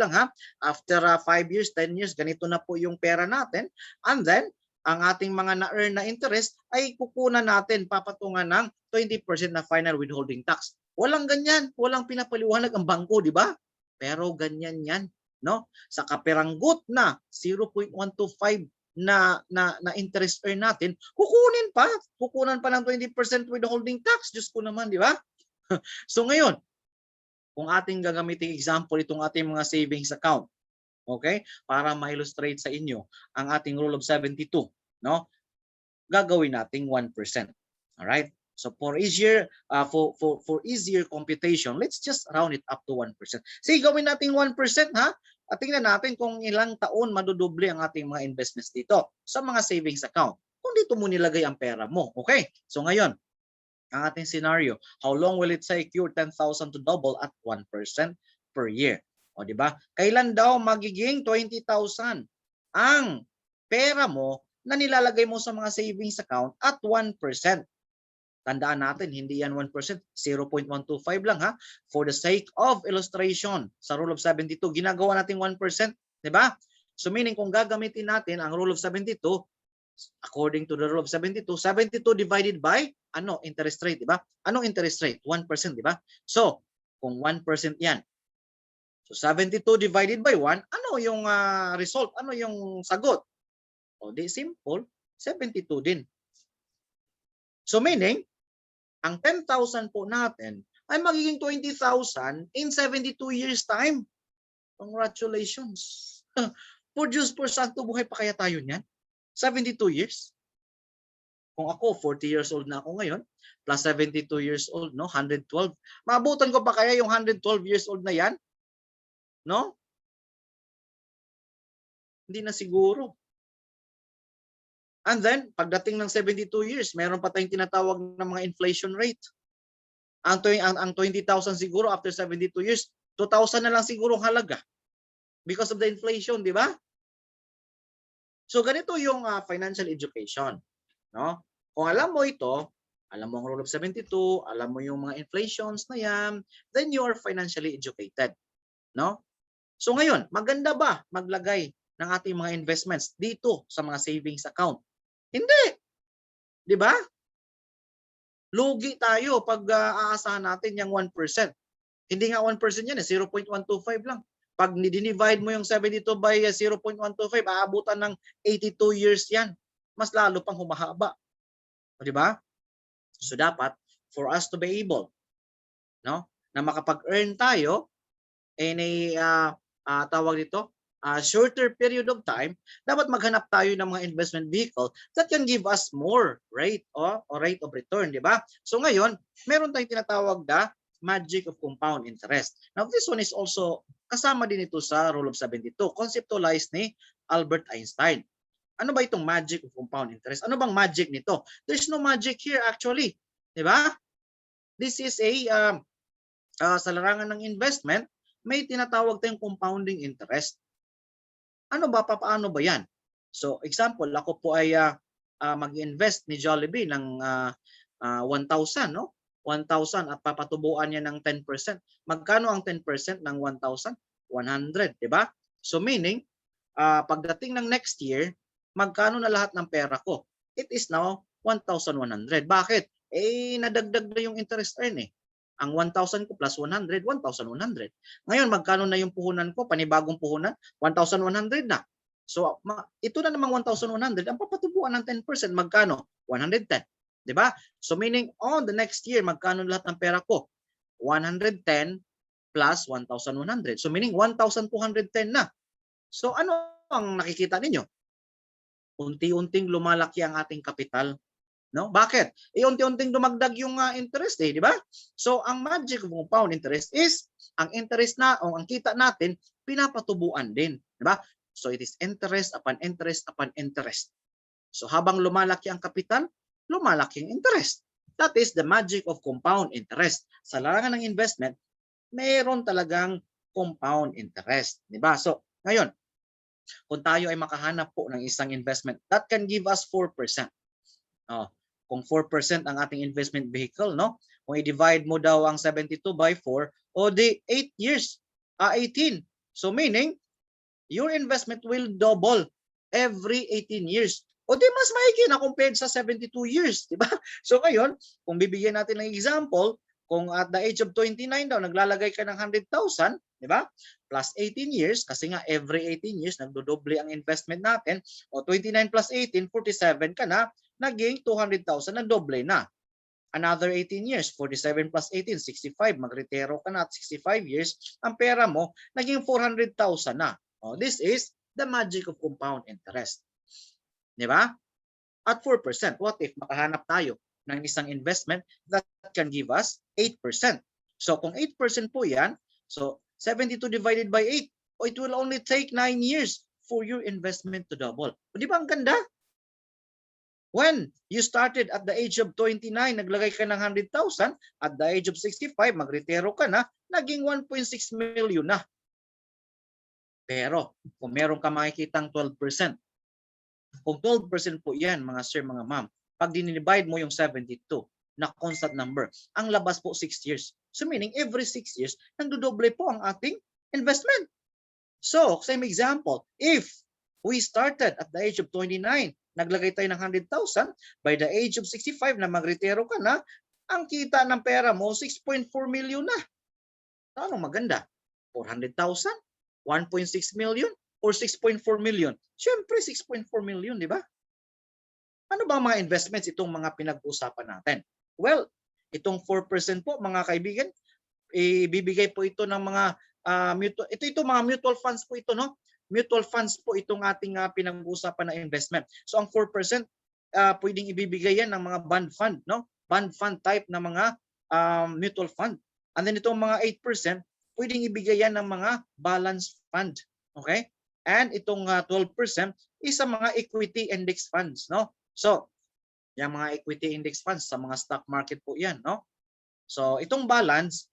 lang ha. After 5 years, 10 years ganito na po yung pera natin. And then ang ating mga na-earn na interest ay kukunan natin papatungan ng 20% na final withholding tax. Walang ganyan, walang pinapaliwanag ang bangko, di ba? Pero ganyan yan, no? Sa kaperanggot na 0.125 na interest earn natin, kukunan pa ng 20% withholding tax. Diyos ko naman, di ba? So ngayon, kung ating gagamitin example itong ating mga savings account, okay? Para ma-illustrate sa inyo ang ating rule of 72, no? Gagawin nating 1%. All right? So for easier easier computation, let's just round it up to 1%. Sige, gawin nating 1% ha. At tingnan natin kung ilang taon madudoble ang ating mga investments dito sa mga savings account. Kung dito mo nilagay ang pera mo. Okay? So ngayon, ang ating scenario, how long will it take your 10,000 to double at 1% per year? O di ba? Kailan daw magiging 20,000 ang pera mo na nilalagay mo sa mga savings account at 1%? Tandaan natin, hindi yan 1%, 0.125 lang ha. For the sake of illustration, sa rule of 72, ginagawa natin 1%, di ba? So meaning kung gagamitin natin ang rule of 72, according to the rule of 72, 72 divided by interest rate, di ba? Anong interest rate? 1%, di ba? So, kung 1% yan, so 72 divided by 1, ano yung result? Ano yung sagot? O di simple, 72 din. So meaning, ang 10,000 po natin ay magiging 20,000 in 72 years time. Congratulations. For Diyos por santo, buhay pa kaya tayo niyan? 72 years? Kung ako, 40 years old na ako ngayon, plus 72 years old, no? 112. Maabutan ko pa kaya yung 112 years old na yan? No? Hindi na siguro. And then, pagdating ng 72 years, meron pa tayong tinatawag na mga inflation rate. Ang 20,000 siguro after 72 years, 2,000 na lang siguro ang halaga because of the inflation, di ba? So ganito yung financial education, no? Kung alam mo ito, alam mo ang rule of 72, alam mo yung mga inflations na yan, then you are financially educated, no? So ngayon, maganda ba maglagay ng ating mga investments dito sa mga savings account? Hindi. Di ba? Lugi tayo pag aasahan natin yung 1%. Hindi nga 1% yan, 0.125 lang. Pag divide mo yung 72 by 0.125, aabutan ng 82 years yan. Mas lalo pang humahaba. Di ba? So dapat, for us to be able, no, na makapag-earn tayo in a tawag dito, shorter period of time, dapat maghanap tayo ng mga investment vehicle that can give us more rate or rate of return, di ba? So ngayon, meron tayong tinatawag na magic of compound interest. Now, this one is also kasama din ito sa rule of 72, conceptualized ni Albert Einstein. Ano ba itong magic of compound interest? Ano bang magic nito? There's no magic here actually, di ba? This is sa larangan ng investment, may tinatawag tayong compounding interest. Ano ba, paano ba yan? So, example, ako po ay mag-invest ni Jollibee ng 1,000, no? 1,000 at papatubuan niya ng 10%. Magkano ang 10% ng 1,000? 100, di ba? So, meaning, pagdating ng next year, magkano na lahat ng pera ko? It is now 1,100. Bakit? Nadagdag na yung interest earn eh. Ang 1,000 ko plus 100, 1,100. Ngayon, magkano na yung puhunan ko? Panibagong puhunan? 1,100 na. So, ito na namang 1,100. Ang papatubuan ng 10%, magkano? 110. Diba? So, meaning, on the next year, magkano lahat ng pera ko? 110 plus 1,100. So, meaning, 1,210 na. So, ano ang nakikita ninyo? Unti-unting lumalaki ang ating kapital. No? Bakit? Unti-unting dumagdag yung interest di ba? So ang magic of compound interest is ang interest na o ang kita natin pinapatubuan din, di ba? So it is interest upon interest upon interest. So habang lumalaki ang kapital, lumalaki ang interest. That is the magic of compound interest. Sa larangan ng investment, mayroon talagang compound interest, di ba? So ngayon, kung tayo ay makahanap po ng isang investment that can give us 4%. kung 4% ang ating investment vehicle, no? Kung i-divide mo daw ang 72 by 4, o di 8 years, 18. So meaning, your investment will double every 18 years. O di mas maigi na compared sa 72 years, di ba? So ngayon, kung bibigyan natin ng example, kung at the age of 29 daw, naglalagay ka ng 100,000, di ba? Plus 18 years, kasi nga every 18 years, nagdodoble ang investment natin. O 29 plus 18, 47 ka na, naging 200,000, nagdoble na. Another 18 years, 47 plus 18, 65, magretiro ka na at 65 years, ang pera mo, naging 400,000 na. Oh, this is the magic of compound interest. Di ba? At 4%, what if makahanap tayo ng isang investment that can give us 8%? So kung 8% po yan, so 72 divided by 8, it will only take 9 years for your investment to double. Di ba ang ganda? When you started at the age of 29, naglagay ka ng 100,000, at the age of 65, magretiro ka na, naging 1.6 million na. Pero kung meron ka makikitang 12%, kung 12% po yan, mga sir, mga ma'am, pag dinivide mo yung 72 na constant number, ang labas po 6 years. So meaning every 6 years, nagdodoble po ang ating investment. So, same example, if we started at the age of 29, naglagay tayo ng 100,000, by the age of 65 na magretiro ka na, ang kita ng pera mo, 6.4 million na. Anong maganda? 400,000? 1.6 million? Or 6.4 million? Siyempre, 6.4 million, di ba? Ano ba mga investments itong mga pinag-usapan natin? Well, itong 4% po, mga kaibigan, ibibigay po ito ng mga mga mutual funds po ito, no? Mutual funds po itong ating pinag-uusapan na investment. So ang 4% pwedeng ibibigay yan ng mga bond fund, no? Bond fund type na mga mutual fund. And then itong mga 8%, pwedeng ibigay yan ng mga balance fund. Okay? And itong 12% is sa mga equity index funds, no? So, yung mga equity index funds sa mga stock market po yan, no? So, itong balance,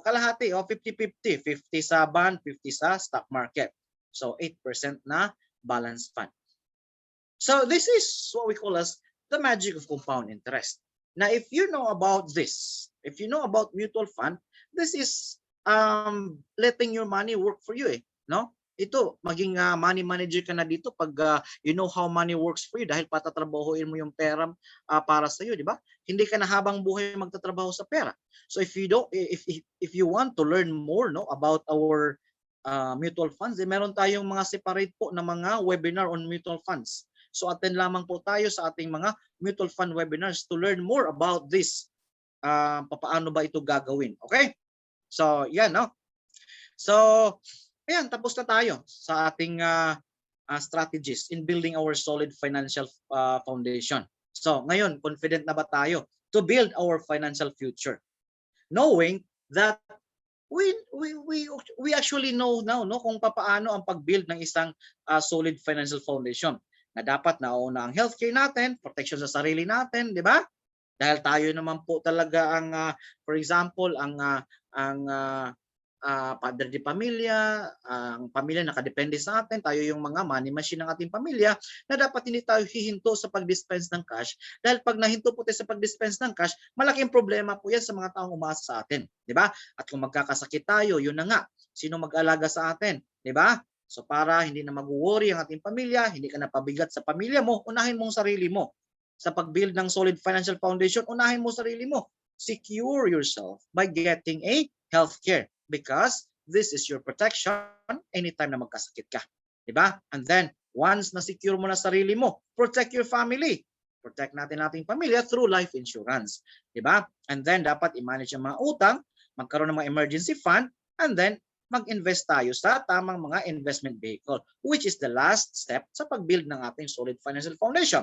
kalahati, 50-50. 50 sa bond, 50 sa stock market. So, 8% na balance fund. So, this is what we call as the magic of compound interest. Now, if you know about this, if you know about mutual fund, this is letting your money work for you, no? Ito, maging money manager ka na dito pag you know how money works for you dahil patatrabahuin mo yung pera para sa iyo, di ba? Hindi ka na habang buhay magtatrabaho sa pera. So if you want to learn more, no, about our mutual funds, meron tayong mga separate po na mga webinar on mutual funds. So attend lamang po tayo sa ating mga mutual fund webinars to learn more about this. Paano ba ito gagawin? Okay? So, yan, no? So, ayan, tapos na tayo sa ating strategies in building our solid financial foundation. So, ngayon, confident na ba tayo to build our financial future? Knowing that we actually know now, no, kung paano ang pag-build ng isang solid financial foundation. Na dapat nauna ang healthcare natin, protection sa sarili natin, di ba? Dahil tayo naman po talaga ang for example, ang padre de pamilya, ang pamilya nakadepende sa atin, tayo yung mga money machine ng ating pamilya, na dapat hindi tayo hihinto sa pag-dispense ng cash. Dahil pag nahinto po tayo sa pag-dispense ng cash, malaking problema po yan sa mga taong umaasa sa atin, di ba? At kung magkakasakit tayo, yun na nga, sino mag-alaga sa atin, di ba? So para hindi na mag-worry ang ating pamilya, hindi ka na pabigat sa pamilya mo, unahin mong sarili mo. Sa pag-build ng solid financial foundation, unahin mo sarili mo. Secure yourself by getting a healthcare because this is your protection anytime na magkasakit ka. Diba? And then, once na secure mo na sarili mo, protect your family. Protect natin ating pamilya through life insurance. Diba? And then, dapat i-manage ang mga utang, magkaroon ng mga emergency fund, and then, mag-invest tayo sa tamang mga investment vehicle, which is the last step sa pag-build ng ating solid financial foundation.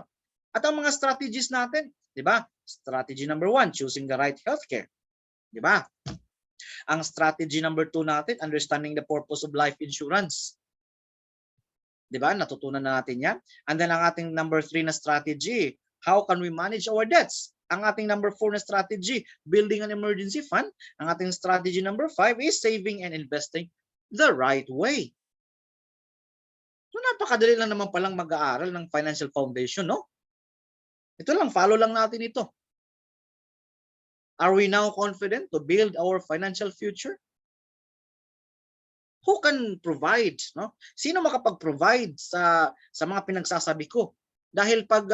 At ang mga strategies natin, di ba? Strategy number 1, choosing the right healthcare. Di ba? Ang strategy number 2 natin, understanding the purpose of life insurance. Di ba? Natutunan na natin yan. And then ang ating number 3 na strategy, how can we manage our debts? Ang ating number 4 na strategy, building an emergency fund. Ang ating strategy number 5 is saving and investing the right way. So napakadali lang naman palang mag-aaral ng financial foundation, no? Ito lang, follow lang natin ito. Are we now confident to build our financial future? Who can provide, no? Sino makapag-provide sa mga pinagsasabi ko? Dahil pag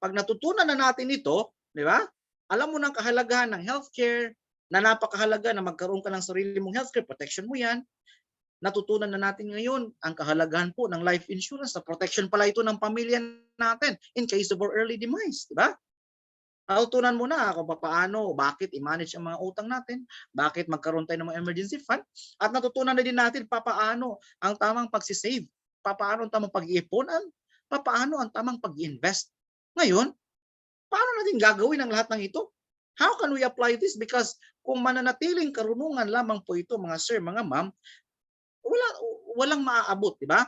natutunan na natin ito, di ba? Alam mo ng kahalagahan ng healthcare, na napakahalaga na magkaroon ka ng sarili mong healthcare, protection mo 'yan. Natutunan na natin ngayon ang kahalagahan po ng life insurance, sa protection pala ito ng pamilya natin in case of our early demise, di ba? Natutunan mo na kung paano, bakit i-manage ang mga utang natin, bakit magkaroon tayo ng mga emergency fund, at natutunan na din natin papaano ang tamang pagsisave, papaano ang tamang pag-iipunan, papaano ang tamang pag-invest. Ngayon, paano natin gagawin ang lahat ng ito? How can we apply this? Because kung mananatiling karunungan lamang po ito, mga sir, mga ma'am, walang maaabot, di ba?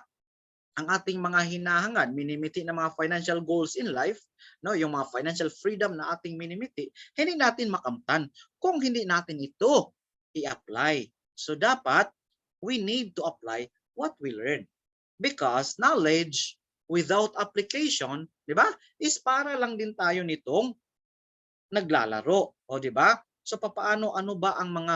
Ang ating mga hinahangad, minimiti ng mga financial goals in life, no, yung mga financial freedom na ating minimiti, hindi natin makamtan kung hindi natin ito i-apply. So dapat we need to apply what we learn. Because knowledge without application, di ba, is para lang din tayo nitong naglalaro, o di ba? So papaano, ano ba ang mga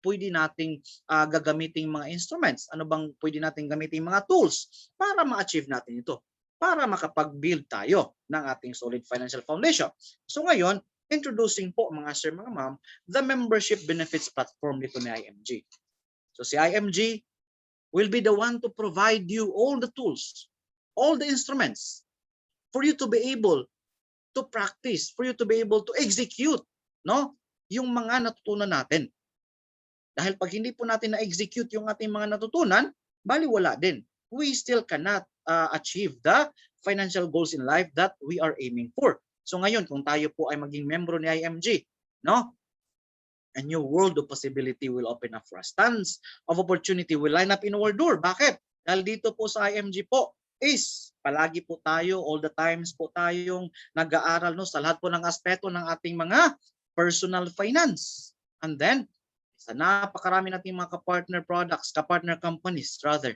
pwede nating gagamiting mga instruments? Ano bang pwede nating gamitin mga tools para ma-achieve natin ito? Para makapag-build tayo ng ating solid financial foundation. So ngayon, introducing po mga sir, mga ma'am, the membership benefits platform dito ni IMG. So si IMG will be the one to provide you all the tools, all the instruments for you to be able to practice, for you to be able to execute, no, yung mga natutunan natin. Dahil pag hindi po natin na-execute yung ating mga natutunan, baliwala din. We still cannot achieve the financial goals in life that we are aiming for. So ngayon, kung tayo po ay maging membro ni IMG, no, a new world of possibility will open up for us. Tons of opportunity will line up in our door. Bakit? Dahil dito po sa IMG po is palagi po tayo, all the times po tayong nag-aaral, no, sa lahat po ng aspeto ng ating mga personal finance. And then, sa napakarami nating mga ka-partner products, ka-partner companies rather,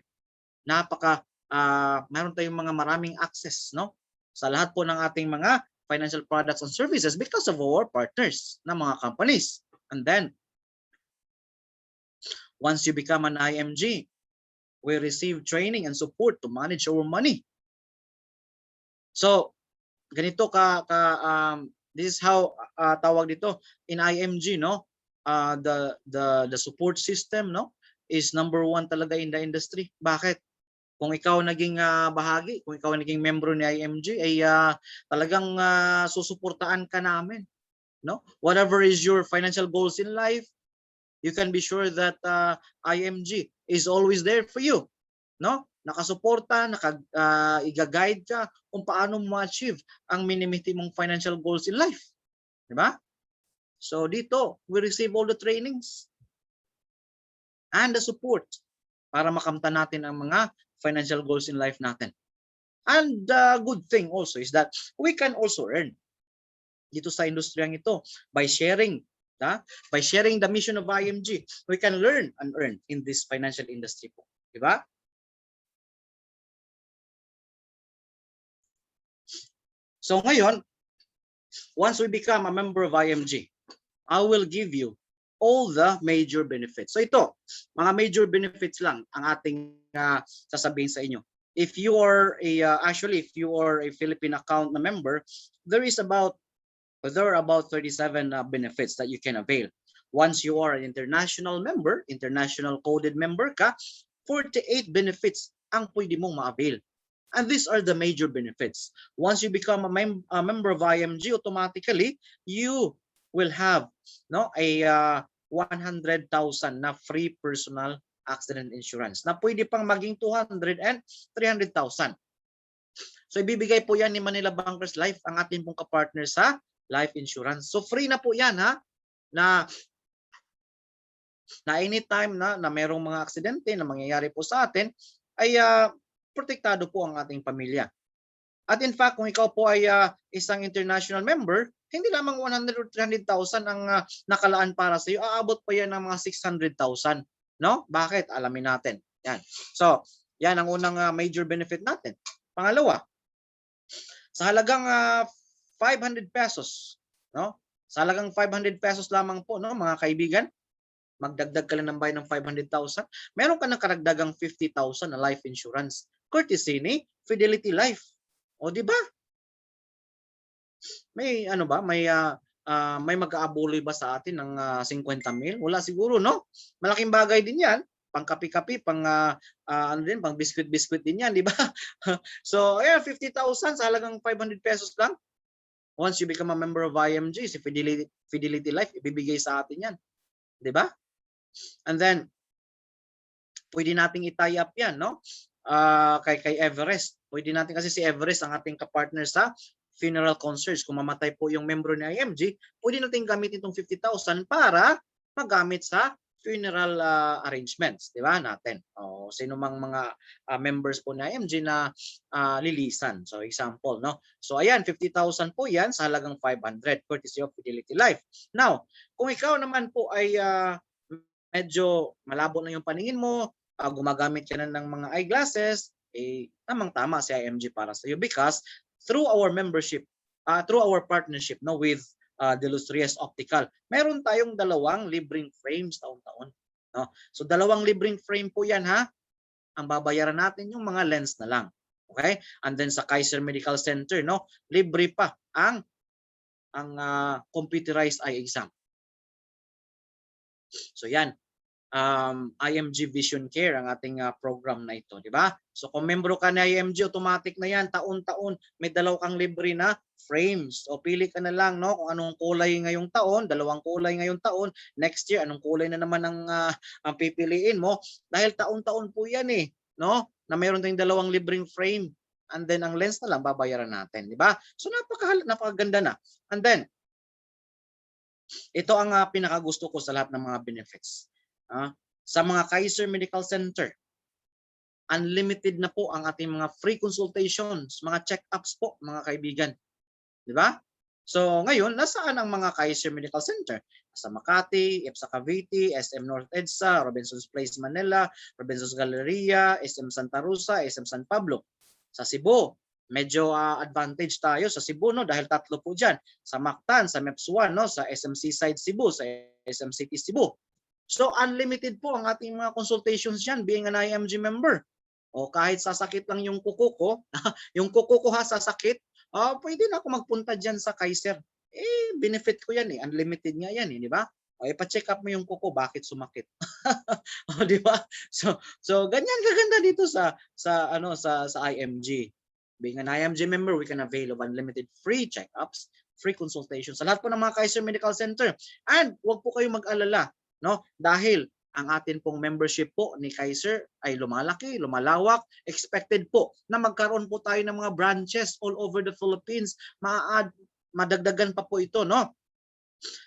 mayroon tayong mga maraming access, no, sa lahat po ng ating mga financial products and services because of our partners na mga companies. And then, once you become an IMG, we receive training and support to manage our money. So, ganito this is how tawag dito in IMG, no? The support system, no, is number 1 talaga in the industry. Bakit? Kung ikaw naging bahagi, kung ikaw naging membro ni IMG, ay talagang susuportaan ka namin, no? Whatever is your financial goals in life, you can be sure that IMG is always there for you, no? Nakasuporta, i-guide ka kung paano mo ma-achieve ang minimiti mong financial goals in life, di ba? So dito, we receive all the trainings and the support para makamtan natin ang mga financial goals in life natin. And the good thing also is that we can also earn dito sa industriyang ito by sharing, by sharing the mission of IMG. We can learn and earn in this financial industry po, di ba? So ngayon, once we become a member of IMG, I will give you all the major benefits. So ito, mga major benefits lang ang ating sasabihin sa inyo. If you are if you are a Philippine account na member, there are about 37 benefits that you can avail. Once you are an international member, international coded member ka, 48 benefits ang pwede mong ma-avail. And these are the major benefits. Once you become a member of IMG, automatically you will have, no, a 100,000 na free personal accident insurance na pwede pang maging 200 and 300,000. So ibibigay po yan ni Manila Bankers Life, ang ating pong kapartner sa life insurance. So free na po yan, na anytime na merong mga aksidente na mangyayari po sa atin, ay protektado po ang ating pamilya. At in fact, kung ikaw po ay isang international member, hindi lamang 100 or 300,000 ang nakalaan para sa iyo, aabot pa yan ng mga 600,000. No? Bakit? Alamin natin. Yan. So, yan ang unang major benefit natin. Pangalawa, sa halagang 500 pesos, no? Sa halagang 500 pesos lamang po, no, mga kaibigan, magdagdag ka lang ng bayad ng 500,000, meron ka ng karagdagang 50,000 na life insurance courtesy ni Fidelity Life. O di ba? May ano ba, may mag-aabuloy ba sa atin ng 50 mil? Wala siguro, no? Malaking bagay din 'yan. Pang kape-kape, pang ano din, pang biskwit-biskwit din 'yan, di ba? So, ayan, 50,000 sa halagang 500 pesos lang. Once you become a member of IMG, si Fidelity Life, ibibigay sa atin 'yan, di ba? And then, pwede nating i-tie up 'yan, no? Kay Everest. Pwede natin, kasi si Everest ang ating kapartner sa funeral concerts. Kung mamatay po yung membro ni IMG, pwede natin gamitin itong 50,000 para magamit sa funeral arrangements, di ba, natin. O, sino mang mga members po ni IMG na lilisan. So, example, no? So, ayan, 50,000 po yan sa halagang 500, courtesy of Fidelity Life. Now, kung ikaw naman po ay medyo malabo na yung paningin mo, gumagamit ka na ng mga eyeglasses, tamang-tama si IMG para sa iyo, because through our membership, through our partnership, no, with De Los Reyes Optical, meron tayong 2 libreng frames taon-taon, no? So 2 libreng frame po 'yan, ha. Ang babayaran natin yung mga lens na lang. Okay? And then sa Kaiser Medical Center, no, libre pa ang computerized eye exam. So 'yan. IMG Vision Care ang ating program na ito, di ba? So kung membro ka na IMG, automatic na yan, taon-taon may 2 kang libre na frames. O pili ka na lang, no, kung anong kulay ngayong taon, 2 kulay ngayong taon, next year anong kulay na naman ang pipiliin mo, dahil taon-taon po yan, no? Na mayroon tayong 2 libreng frame, and then ang lens na lang babayaran natin, di ba? So napakaganda na. And then ito ang pinakagusto ko sa lahat ng mga benefits. Sa mga Kaiser Medical Center, unlimited na po ang ating mga free consultations, mga check-ups po, mga kaibigan. Di ba? So ngayon, nasaan ang mga Kaiser Medical Center? Sa Makati, EPSA Cavite, SM North EDSA, Robinson's Place Manila, Robinson's Galleria, SM Santa Rosa, SM San Pablo. Sa Cebu, medyo advantage tayo sa Cebu, no, dahil 3 po diyan. Sa Mactan, sa MEPS1, no, sa SM Seaside Cebu, sa SM City Cebu. So unlimited po ang ating mga consultations diyan, being an IMG member. O kahit sasakit lang yung kuko ko, yung kuko ko sasakit, pwede na ako magpunta diyan sa Kaiser. Benefit ko yan, unlimited nga yan, di ba? O ipa-check up mo yung kuko, bakit sumakit? O di ba? So ganyan kaganda dito sa IMG. Being an IMG member, we can avail of unlimited free checkups, free consultations sa lahat po ng mga Kaiser Medical Center. And wag po kayong mag-alala, no? Dahil ang atin pong membership po ni Kaiser ay lumalaki, lumalawak. Expected po na magkaroon po tayo ng mga branches all over the Philippines. Madagdagan pa po ito, no?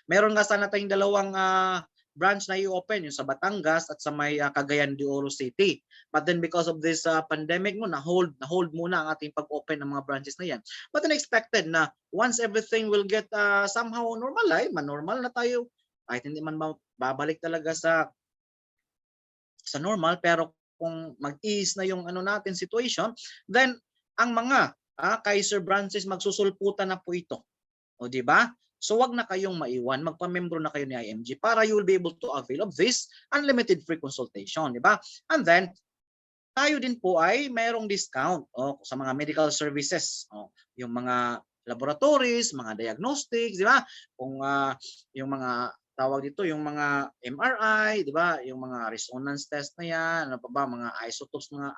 Meron nga sana tayong 2 branch na i-open, yung sa Batangas at sa may Cagayan de Oro City. But then because of this pandemic mo, na-hold muna ang ating pag-open ng mga branches na yan. But then expected na once everything will get somehow normalize, manormal na tayo, kahit hindi man babalik talaga sa normal, pero kung mag-ease na yung natin situation, then ang mga Kaiser branches magsusulputan na po ito. O di ba? So wag na kayong maiwan, magpamembro na kayo ni IMG para you will be able to avail of this unlimited free consultation, di ba? And then tayo din po ay mayroong discount sa mga medical services, yung mga laboratories, mga diagnostics, di ba? Kung yung mga tawag dito, yung mga MRI, di ba? Yung mga resonance test na yan, ano pa ba, mga isotopes, mga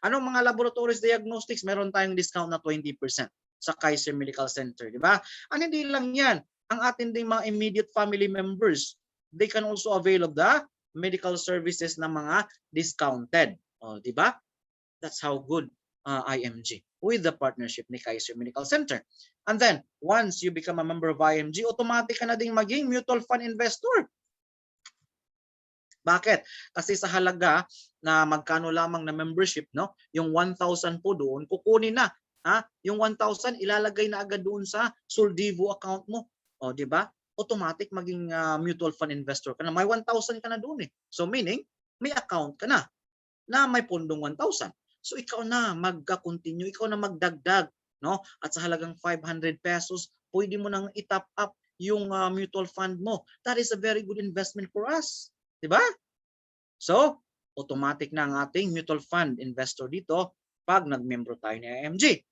anong mga laboratories diagnostics, meron tayong discount na 20% sa Kaiser Medical Center, di ba? And hindi lang yan, ang atin ding mga immediate family members, they can also avail of the medical services na mga discounted. Di ba? That's how good IMG with the partnership ni Kaiser Medical Center. And then, once you become a member of IMG, automatic ka na ding maging mutual fund investor. Bakit? Kasi sa halaga na magkano lamang na membership, no, yung 1,000 po doon, kukunin na. Yung 1,000 ilalagay na agad doon sa Soldivo account mo. Di ba? Automatic maging mutual fund investor ka na. May 1,000 ka na doon . So meaning, may account ka na may pondong 1,000. So ikaw na magka-continue, ikaw na magdagdag, no? At sa halagang 500 pesos, pwede mo nang i-top up yung mutual fund mo. That is a very good investment for us. Diba? So, automatic na ang ating mutual fund investor dito pag nagmembro tayo ni IMG.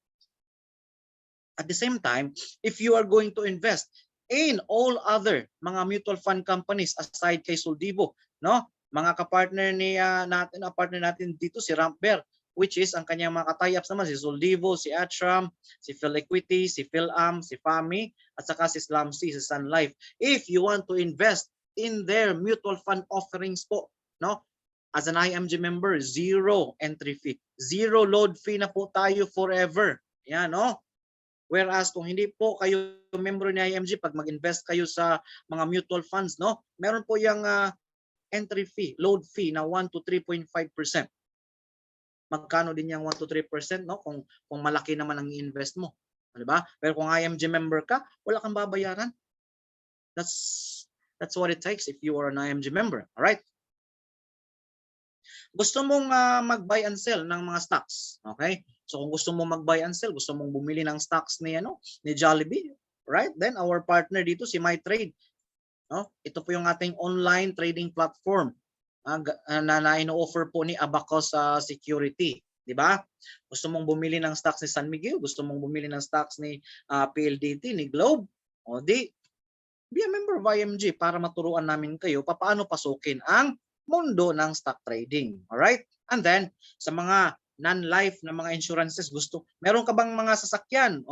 At the same time, if you are going to invest in all other mga mutual fund companies aside kay Soldivo, no? Mga kapartner ni partner natin dito si Rampber, which is ang kanyang mga tie-ups naman si Soldivo, si Atram, si PhilEquity, si PhilAm, si FAMI, at saka si SlamC, si Sun Life. If you want to invest in their mutual fund offerings po, no? As an IMG member, zero entry fee, zero load fee na po tayo forever. Yan, no? Whereas kung hindi po kayo member ni IMG, pag mag-invest kayo sa mga mutual funds, no, meron po yung entry fee, load fee na 1 to 3.5%. Magkano din yung 1 to 3%, no, kung malaki naman ang i-invest mo, di ba? Pero kung IMG member ka, wala kang babayaran. That's what it takes if you are an IMG member, all right? Gusto mong mag-buy and sell ng mga stocks, okay? So kung gusto mong mag-buy and sell, gusto mong bumili ng stocks ni Jollibee, right? Then our partner dito si MyTrade, no? Ito po yung ating online trading platform na ino-offer po ni Abacus Security, di ba? Gusto mong bumili ng stocks ni San Miguel, gusto mong bumili ng stocks ni PLDT, ni Globe, o di be a member of IMG para maturuan namin kayo paano pasukin ang mundo ng stock trading. Alright? And then, sa mga non-life na mga insurances, meron ka bang mga sasakyan?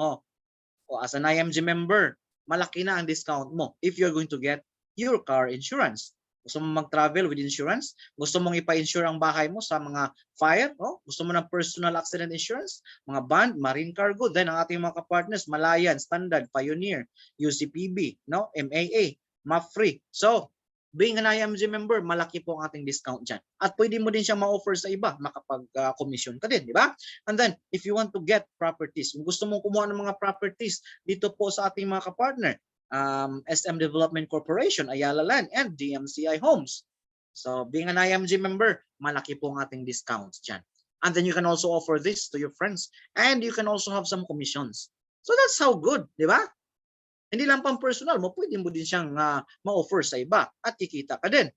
As an IMG member, malaki na ang discount mo if you're going to get your car insurance. Gusto mo mag-travel with insurance? Gusto mong ipa-insure ang bahay mo sa mga fire? Gusto mo ng personal accident insurance? Mga bond, marine cargo? Then ang ating mga partners, Malayan, Standard, Pioneer, UCPB, no? MAA, MAPFRE. So, being an IMG member, malaki po ang ating discount dyan. At pwede mo din siyang ma-offer sa iba, makapag-commission ka din, di ba? And then, if you want to get properties, kung gusto mong kumuha ng mga properties dito po sa ating mga kapartner, SM Development Corporation, Ayala Land, and DMCI Homes. So, being an IMG member, malaki po ang ating discounts dyan. And then you can also offer this to your friends. And you can also have some commissions. So, that's how good, di ba? Hindi lang pang personal mo, pwede mo din siyang ma-offer sa iba at kikita ka din.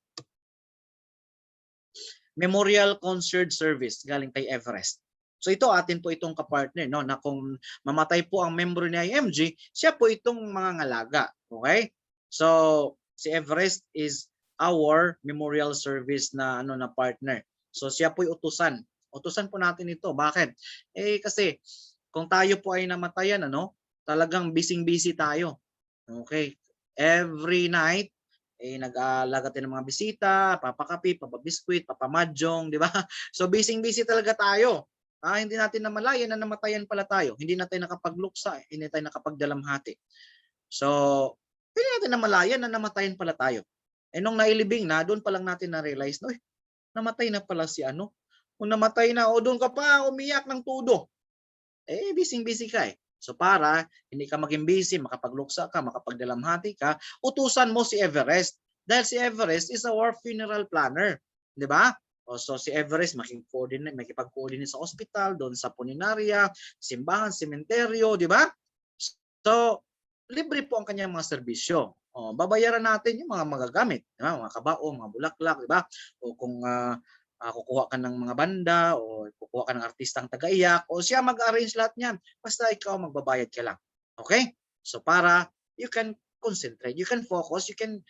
Memorial Concert Service galing kay Everest. So ito atin po itong kapartner, no, na kung mamatay po ang membro ni IMG, siya po itong mga ngalaga. Okay? So si Everest is our memorial service na na partner. So siya po 'yung utusan. Utusan po natin ito. Bakit? Kasi kung tayo po ay namatayan, talagang busy tayo. Okay. Every night, nag-aalaga tayo ng mga bisita, papakapi, papabiskwit, papamadyong, di ba? So, busy talaga tayo. Hindi natin namalayan na namatayan pala tayo. Hindi natin nakapagluksa, hindi tayo nakapagdalamhati. So, hindi natin namalayan na namatayan pala tayo. Nung nailibing na, doon pa lang natin na-realize, namatay na pala si ano. Kung namatay na, doon ka pa umiyak ng tudo. Busy ka . So para hindi ka maging busy, makapagluksa ka, makapagdalamhati ka, utusan mo si Everest. Dahil si Everest is our funeral planner. Di ba? So si Everest makipag-coordinate sa ospital, doon sa punerarya, simbahan, sementeryo, di ba? So, libre po ang kanyang mga serbisyo. Babayaran natin yung mga magagamit, diba? Mga kabao, mga bulaklak, di ba? O kung kukuha ka ng mga banda o kukuha ka ng artistang taga-iyak o siya mag-arrange lahat niyan. Basta ikaw magbabayad ka lang. Okay? So para you can concentrate, you can focus, you can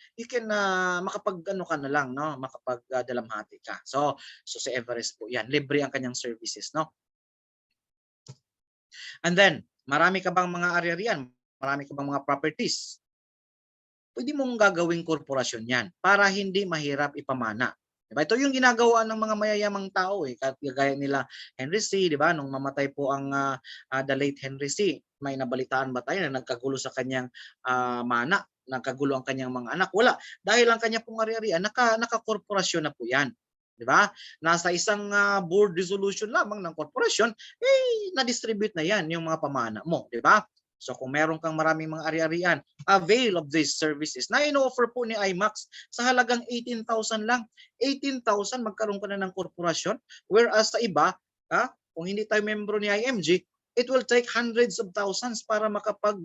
makapag-ano ka na lang, no? Makapag-dalamhati ka. So si Everest po 'yan, libre ang kanyang services, no? And then, marami ka bang mga ari-arian? Marami ka bang mga properties? Pwede mong gagawing korporasyon 'yan para hindi mahirap ipamana. Diba? Ito yung ginagawa ng mga mayayamang tao kagaya nila Henry C, 'di ba? Nung mamatay po ang the late Henry C, may nabalitaan ba tayo na nagkagulo sa kanyang mana, nagkagulo ang kanyang mga anak? Wala, dahil ang kanya pong ari-arian nakakorporasyon na po 'yan. 'Di ba? Nasa isang board resolution lamang ng korporasyon, na-distribute na 'yan yung mga pamana mo, 'di ba? So kung meron kang maraming mga ari-arian, avail of these services na ino-offer po ni IMAX sa halagang 18,000 lang. 18,000 magkaroon ka na ng korporasyon, whereas sa iba, kung hindi tayo membro ni IMG, It will take hundreds of thousands para makapag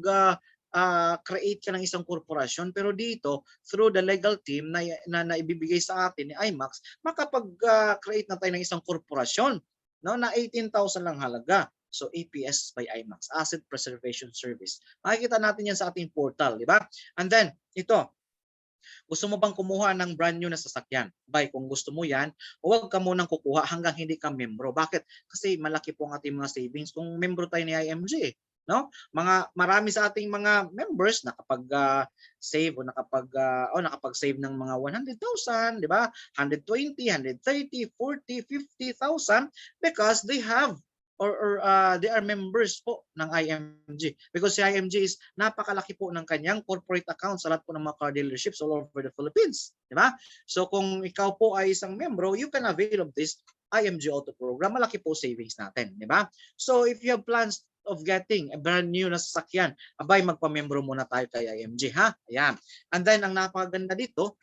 create ka ng isang korporasyon, pero dito through the legal team na ibibigay sa atin ni IMAX, makapag-create na tayo ng isang korporasyon, no, na 18,000 lang halaga. So APS by IMAX, Asset Preservation Service. Makikita natin yan sa ating portal, di ba? And then ito, gusto mo bang kumuha ng brand new na sasakyan? Bay, kung gusto mo yan, huwag ka munang kukuha hanggang hindi ka membro. Bakit? Kasi malaki po ang ating mga savings kung membro tayo ni IMG. No? Marami sa ating mga members nakapag save o nakapag-save ng mga 100,000, di ba? 120, 130, 40, 50,000 because they have or they are members po ng IMG, because si IMG is napakalaki po ng kanyang corporate account sa lahat po ng mga car dealerships all over the Philippines, di ba? So kung ikaw po ay isang membro, you can avail of this IMG Auto Program. Malaki po savings natin, di ba? So if you have plans of getting a brand new na sasakyan, abay, magpamembro muna tayo kay IMG, ha? Ayan. And then ang napakaganda dito,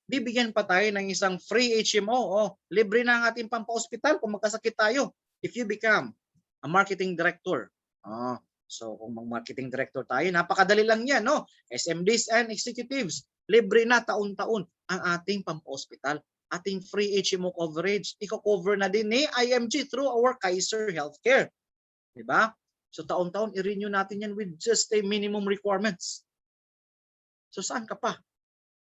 bibigyan pa tayo ng isang free HMO. Libre na ang ating pampa-hospital kung magkasakit tayo if you become a marketing director. So kung mag-marketing director tayo, napakadali lang yan, no? SMDs and executives, libre na taon-taon ang ating pampa-hospital, ating free HMO coverage. Iko-cover na din ni IMG through our Kaiser Healthcare. Diba? So taon-taon i-renew natin yan with just a minimum requirements. So saan ka pa?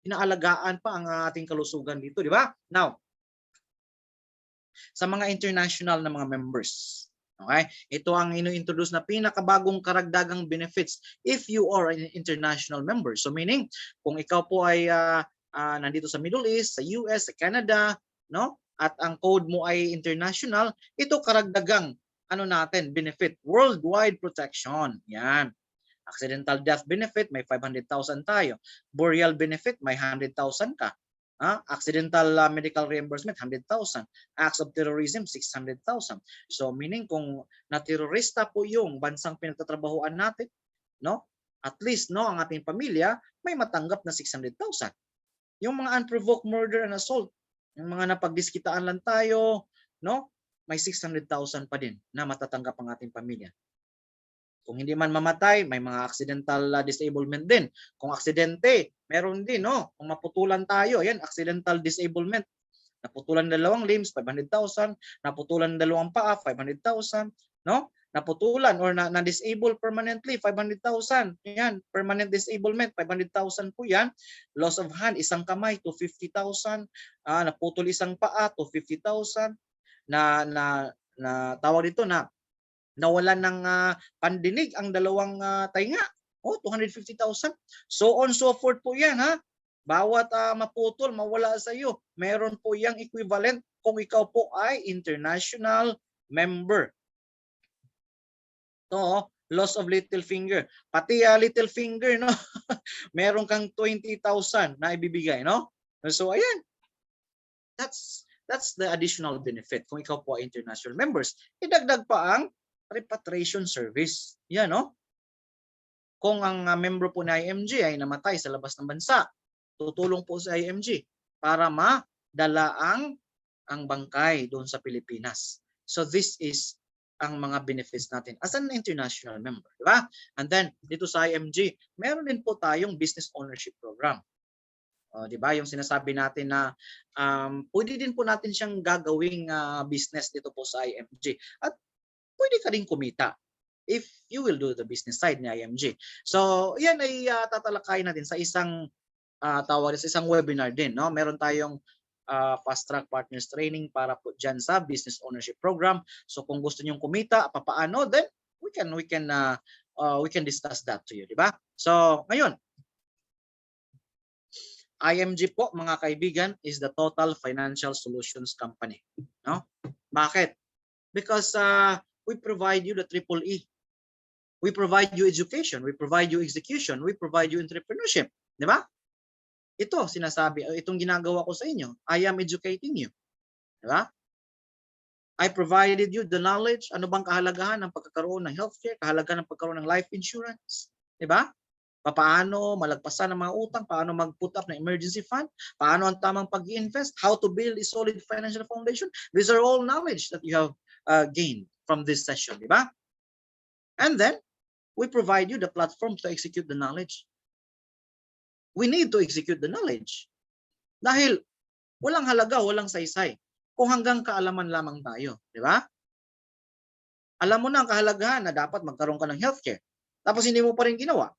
Inaalagaan pa ang ating kalusugan dito, di ba? Now, sa mga international na mga members, okay? Ito ang ino-introduce na pinakabagong karagdagang benefits if you are an international member. So meaning, kung ikaw po ay nandito sa Middle East, sa US, sa Canada, no? At ang code mo ay international, ito karagdagang benefit, worldwide protection. Yan. Accidental death benefit, may 500,000 tayo. Burial benefit, may 100,000 ka. Accidental medical reimbursement, 100,000. Acts of terrorism, 600,000. So meaning kung na-terrorista po yung bansang pinagtatrabahuan natin, no? At least no, ang ating pamilya may matanggap na 600,000. Yung mga unprovoked murder and assault, yung mga napagdiskitaan lang tayo, no? May 600,000 pa din na matatanggap ang ating pamilya. Kung hindi man mamatay, may mga accidental disablement din. Kung aksidente, meron din, no? Kung maputulan tayo, yan, accidental disablement. Naputulan dalawang limbs, 500,000. Naputulan dalawang paa, 500,000. No? Naputulan or na-disable permanently, 500,000. Yan, permanent disablement, 500,000 po yan. Loss of hand, isang kamay, to 50,000. Naputol isang paa, to 50,000. Na tawag dito na nawalan ng pandinig ang dalawang tainga. 250,000. So on so forth po yan, ha. Bawat maputol, mawala sa iyo, meron po yang equivalent kung ikaw po ay international member. To loss of little finger. Pati little finger, no? Meron kang 20,000 na ibibigay, no? So ayan. That's the additional benefit kung ikaw po ay international members. Idagdag pa ang repatriation service. Yan, no? Kung ang member po ng IMG ay namatay sa labas ng bansa, tutulong po sa IMG para madala ang bangkay doon sa Pilipinas. So this is ang mga benefits natin as an international member, di ba? And then dito sa IMG, meron din po tayong business ownership program. Di ba? Yung sinasabi natin na pwede din po natin siyang gagawing business dito po sa IMG. At pwede ka rin kumita if you will do the business side ni IMG. So, yan ay tatalakayin natin sa isang sa isang webinar din, no? Meron tayong fast track partners training para po diyan sa business ownership program. So, kung gusto niyo kumita, papaano, then we can discuss that to you, di ba? So, ngayon, IMG po, mga kaibigan, is the Total Financial Solutions Company, no? Bakit? Because we provide you the triple E. We provide you education, we provide you execution, we provide you entrepreneurship. Di ba? Ito, sinasabi, itong ginagawa ko sa inyo, I am educating you. Di ba? I provided you the knowledge, ano bang kahalagahan ng pagkakaroon ng healthcare, kahalagahan ng pagkaroon ng life insurance. Di ba? Paano malagpasan ng mga utang, paano mag-put up ng emergency fund, paano ang tamang pag-invest, how to build a solid financial foundation. These are all knowledge that you have gained from this session, di ba? And then, we provide you the platform to execute the knowledge. We need to execute the knowledge. Dahil walang halaga, walang saysay kung hanggang kaalaman lamang tayo, di ba? Alam mo na ang kahalagahan na dapat magkaroon ka ng healthcare. Tapos hindi mo pa rin ginawa.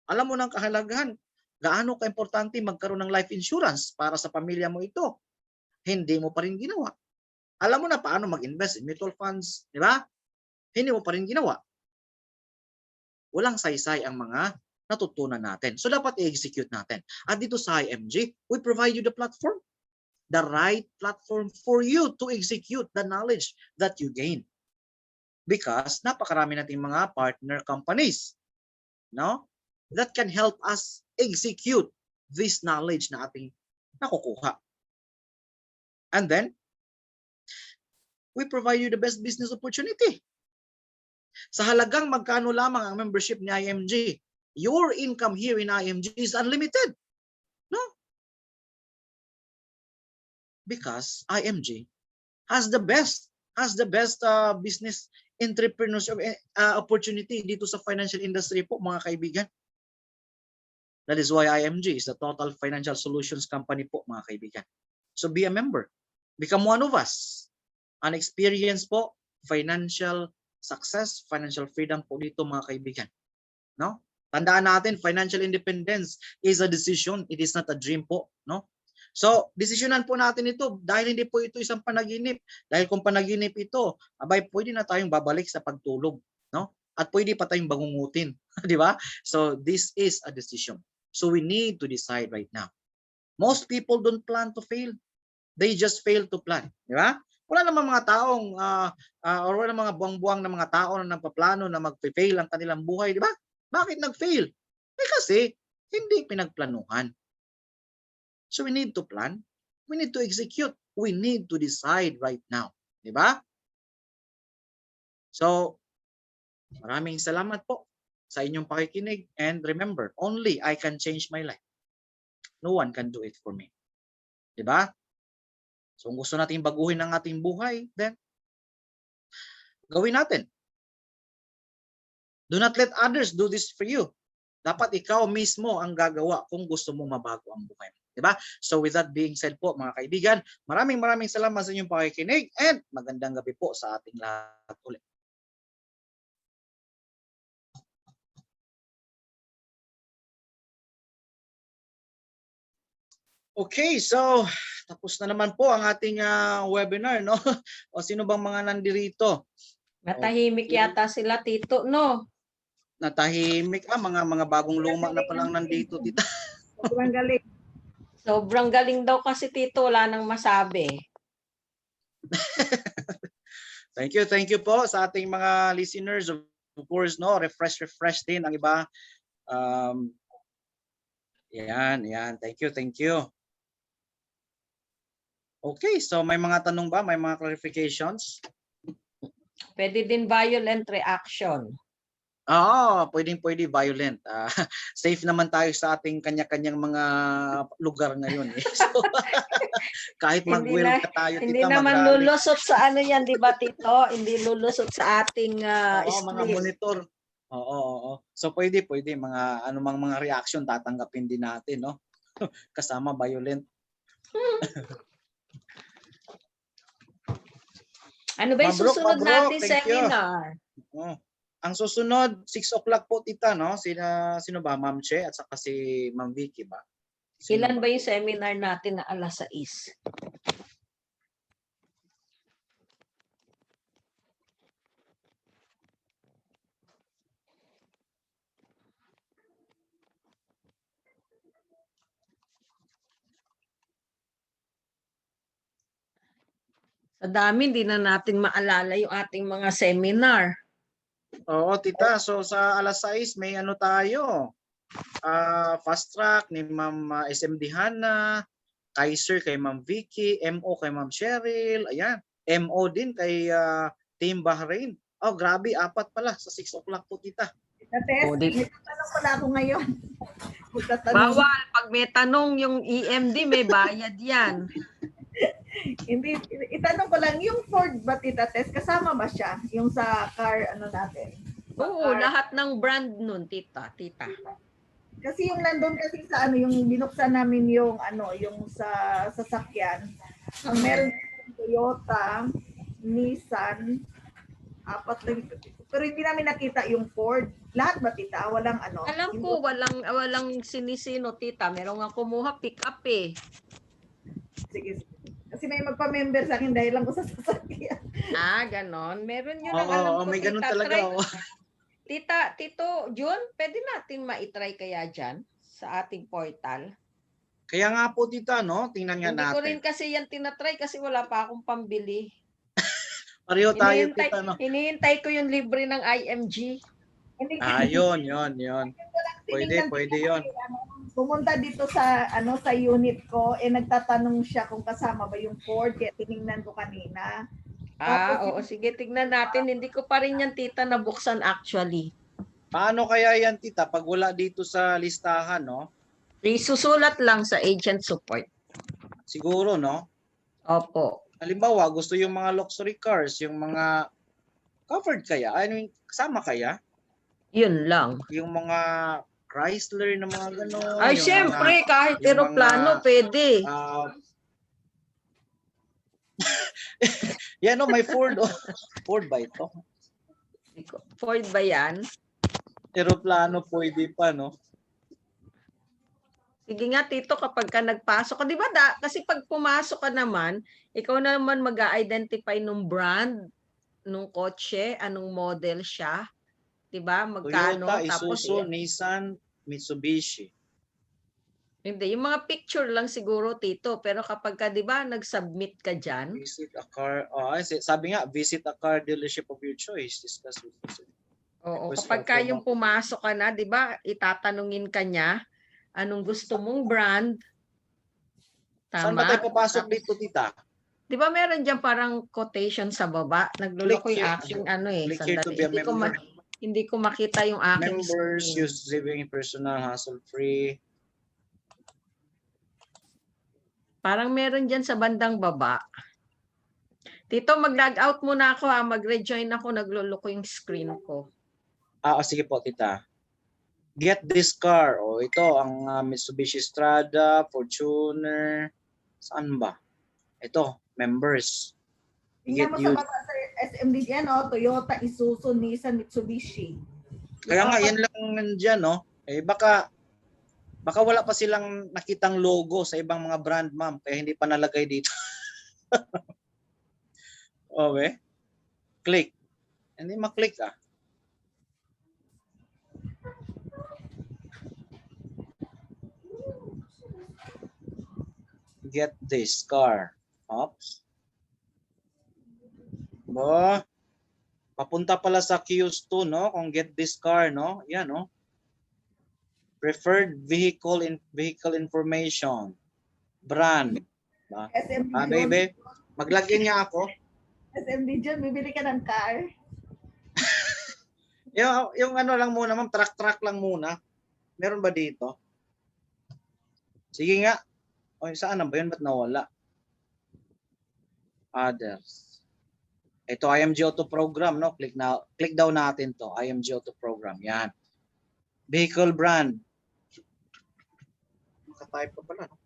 Alam mo na ang kahalagahan, gaano ka-importante magkaroon ng life insurance para sa pamilya mo ito. Hindi mo pa rin ginawa. Alam mo na paano mag-invest in mutual funds, di ba? Hindi mo pa rin ginawa. Walang saysay ang mga natutunan natin. So dapat i-execute natin. At dito sa IMG, we provide you the platform. The right platform for you to execute the knowledge that you gain. Because napakarami nating mga partner companies, no? That can help us execute this knowledge na ating nakukuha. And then, we provide you the best business opportunity. Sa halagang magkano lamang ang membership ni IMG, your income here in IMG is unlimited. No? Because IMG has the best business entrepreneurship opportunity dito sa financial industry po, mga kaibigan. That is why IMG is the Total Financial Solutions Company po, mga kaibigan. So be a member. Become one of us. An experience po, financial success, financial freedom po dito, mga kaibigan. No? Tandaan natin, financial independence is a decision. It is not a dream po. No? So, desisyonan po natin ito dahil hindi po ito isang panaginip. Dahil kung panaginip ito, abay, pwede na tayong babalik sa pagtulog. No? At pwede pa tayong bangungutin. Di ba? So, this is a decision. So, we need to decide right now. Most people don't plan to fail. They just fail to plan. Di ba? Wala namang mga taong, or wala mga buwang-buwang na mga tao na nagpaplano na mag-fail ang kanilang buhay. Di ba? Bakit nag-fail? Kasi hindi pinagplanuhan. So we need to plan. We need to execute. We need to decide right now. Di ba? So, maraming salamat po sa inyong pakikinig. And remember, only I can change my life. No one can do it for me. Di ba? So kung gusto natin baguhin ang ating buhay, then gawin natin. Do not let others do this for you. Dapat ikaw mismo ang gagawa kung gusto mo mabago ang buhay mo. Diba? So with that being said po, mga kaibigan, maraming salamat sa inyong pakikinig and magandang gabi po sa ating lahat ulit. Okay, so tapos na naman po ang ating webinar, no? O sino bang mga nandirito? Natahimik yata sila, Tito, no? Natahimik, mga bagong luma na palang nandito, tita. Sobrang galing. Sobrang galing daw kasi, Tito, wala nang masabi. Thank you po sa ating mga listeners. Of course, no, refresh din ang iba. Yan. Thank you. Okay, so may mga tanong ba? May mga clarifications? Pwede din violent reaction. Pwede violent. Safe naman tayo sa ating kanya-kanyang mga lugar ngayon. So, kahit mag-will ka tayo, hindi tita, naman lulusot sa ano yan, di ba, Tito? Hindi lulusot sa ating mga monitor. Oo. So pwede mga anumang mga reaction tatanggapin din natin, no? Kasama violent. Ano ba yung susunod natin seminar? Ang susunod, 6 o'clock po, tita, no? Sino ba? Ma'am Che at saka si Ma'am Vicky ba? Ilan ba yung seminar natin na alas 6? Sa dami, hindi na natin maalala yung ating mga seminar. Oo, tita. So sa alas 6 may ano tayo. Fast track ni Ma'am SMD Hana, Kaiser kay Ma'am Vicky, MO kay Ma'am Cheryl, ayan. MO din kay Team Bahrain. Oh, grabe, 4 pala sa 6 o'clock po, tita. May tanong pala ako ngayon. Bawal, pag may tanong yung EMD, may bayad yan. Hindi, itanong ko lang, yung Ford ba tita Tess, kasama ba siya? Yung sa car, ano natin? Sa Oo, car. lahat ng brand nun, tita. Kasi yung nandun kasi sa ano, yung binuksan namin yung ano, yung sa sasakyan. Ang meron Toyota, Nissan, apat lang. Pero hindi namin nakita yung Ford. Lahat ba tita? Walang ano? Alam ko, walang sinisino, tita. Meron nga kumuha, pick up eh. Sige. Kasi may magpa-member sa akin dahil lang ko sa sasakyan. Ganon. Meron yun ang alam Oo, ko, may ganun tita. talaga. Try, Oh. Tito Jun, pwede natin maitry kaya dyan sa ating portal? Kaya nga po tita, no? Tingnan nga Hindi ko rin natin. kasi yan tinatry kasi wala pa akong pambili. Pareho tayo tita, no? Hinihintay ko yung libre ng IMG. Hindi Yun. tinignan Pwede ko yun. kasi, pumunta dito sa ano sa unit ko, nagtatanong siya kung kasama ba yung Ford, kaya tiningnan ko kanina. Oo, sige, tignan natin. Hindi ko pa rin yan, tita, nabuksan actually. Paano kaya yan tita pag wala dito sa listahan, no? Isusulat lang sa agent support. Siguro, no? Opo. Halimbawa, gusto yung mga luxury cars, yung mga covered kaya? I mean, kasama kaya? Yun lang. Yung mga Chrysler na mga gano'n. Ay, yung syempre, kahit yung eroplano, mga, pwede. Yan, no? May Ford. Oh. Ford ba ito? Ford ba yan? Eroplano pwede pa, no? Sige nga, tito, kapag ka nagpasok ka, di ba, kasi pag pumasok ka naman, ikaw naman mag-identify nung brand, nung kotse, anong model siya, di ba, magkano, Toyota, tapos, Isuzu, Nissan, Mitsubishi. hindi, yung mga picture lang siguro, tito, pero kapag ka, di ba, nag-submit ka dyan, Visit a car. Sabi nga, visit a car dealership of your choice. Discuss with us. oo, Request kapag for ka approval. yung pumasok ka na, di ba, itatanungin ka niya, anong gusto mong brand, Saan ba tayo tama? papasok dito, tita? Di ba meron dyan parang quotation sa baba? Nagluloko Click yung here. aking ano eh. Click here to Sandali. be a member. Hindi ko makita yung aking Members screen. use living personal, hassle-free. Parang meron dyan sa bandang baba. Tito, mag-log out muna ako ha. Mag-rejoin ako. Nagluloko yung screen ko. Sige po, tita. Get this car. Ito, ang Mitsubishi Strada, Fortuner. Saan ba? Ito, members. Tingnan mo sa baba sa SMD yan, Toyota, Isuzu, Nissan, Mitsubishi. Kaya nga, yan lang nandyan, no? Baka wala pa silang nakitang logo sa ibang mga brand, ma'am. Kaya hindi pa nalagay dito. Okay. Click. Hindi maklik, Get this car. Oops. Papunta pala sa Q2, no? Kung get this car, no? Yan, no? Preferred vehicle information. Brand. SMD Baby, mag-login niya ako. SMD John, bibili ka ng car. Yung ano lang muna, ma'am, track lang muna. Meron ba dito? Sige nga. Saan na ba yun? Ba't nawala? Others. Ito, IMG Auto Program, no? Click daw natin to. IMG Auto Program. Yan. Vehicle brand. Naka-type pa pala, no?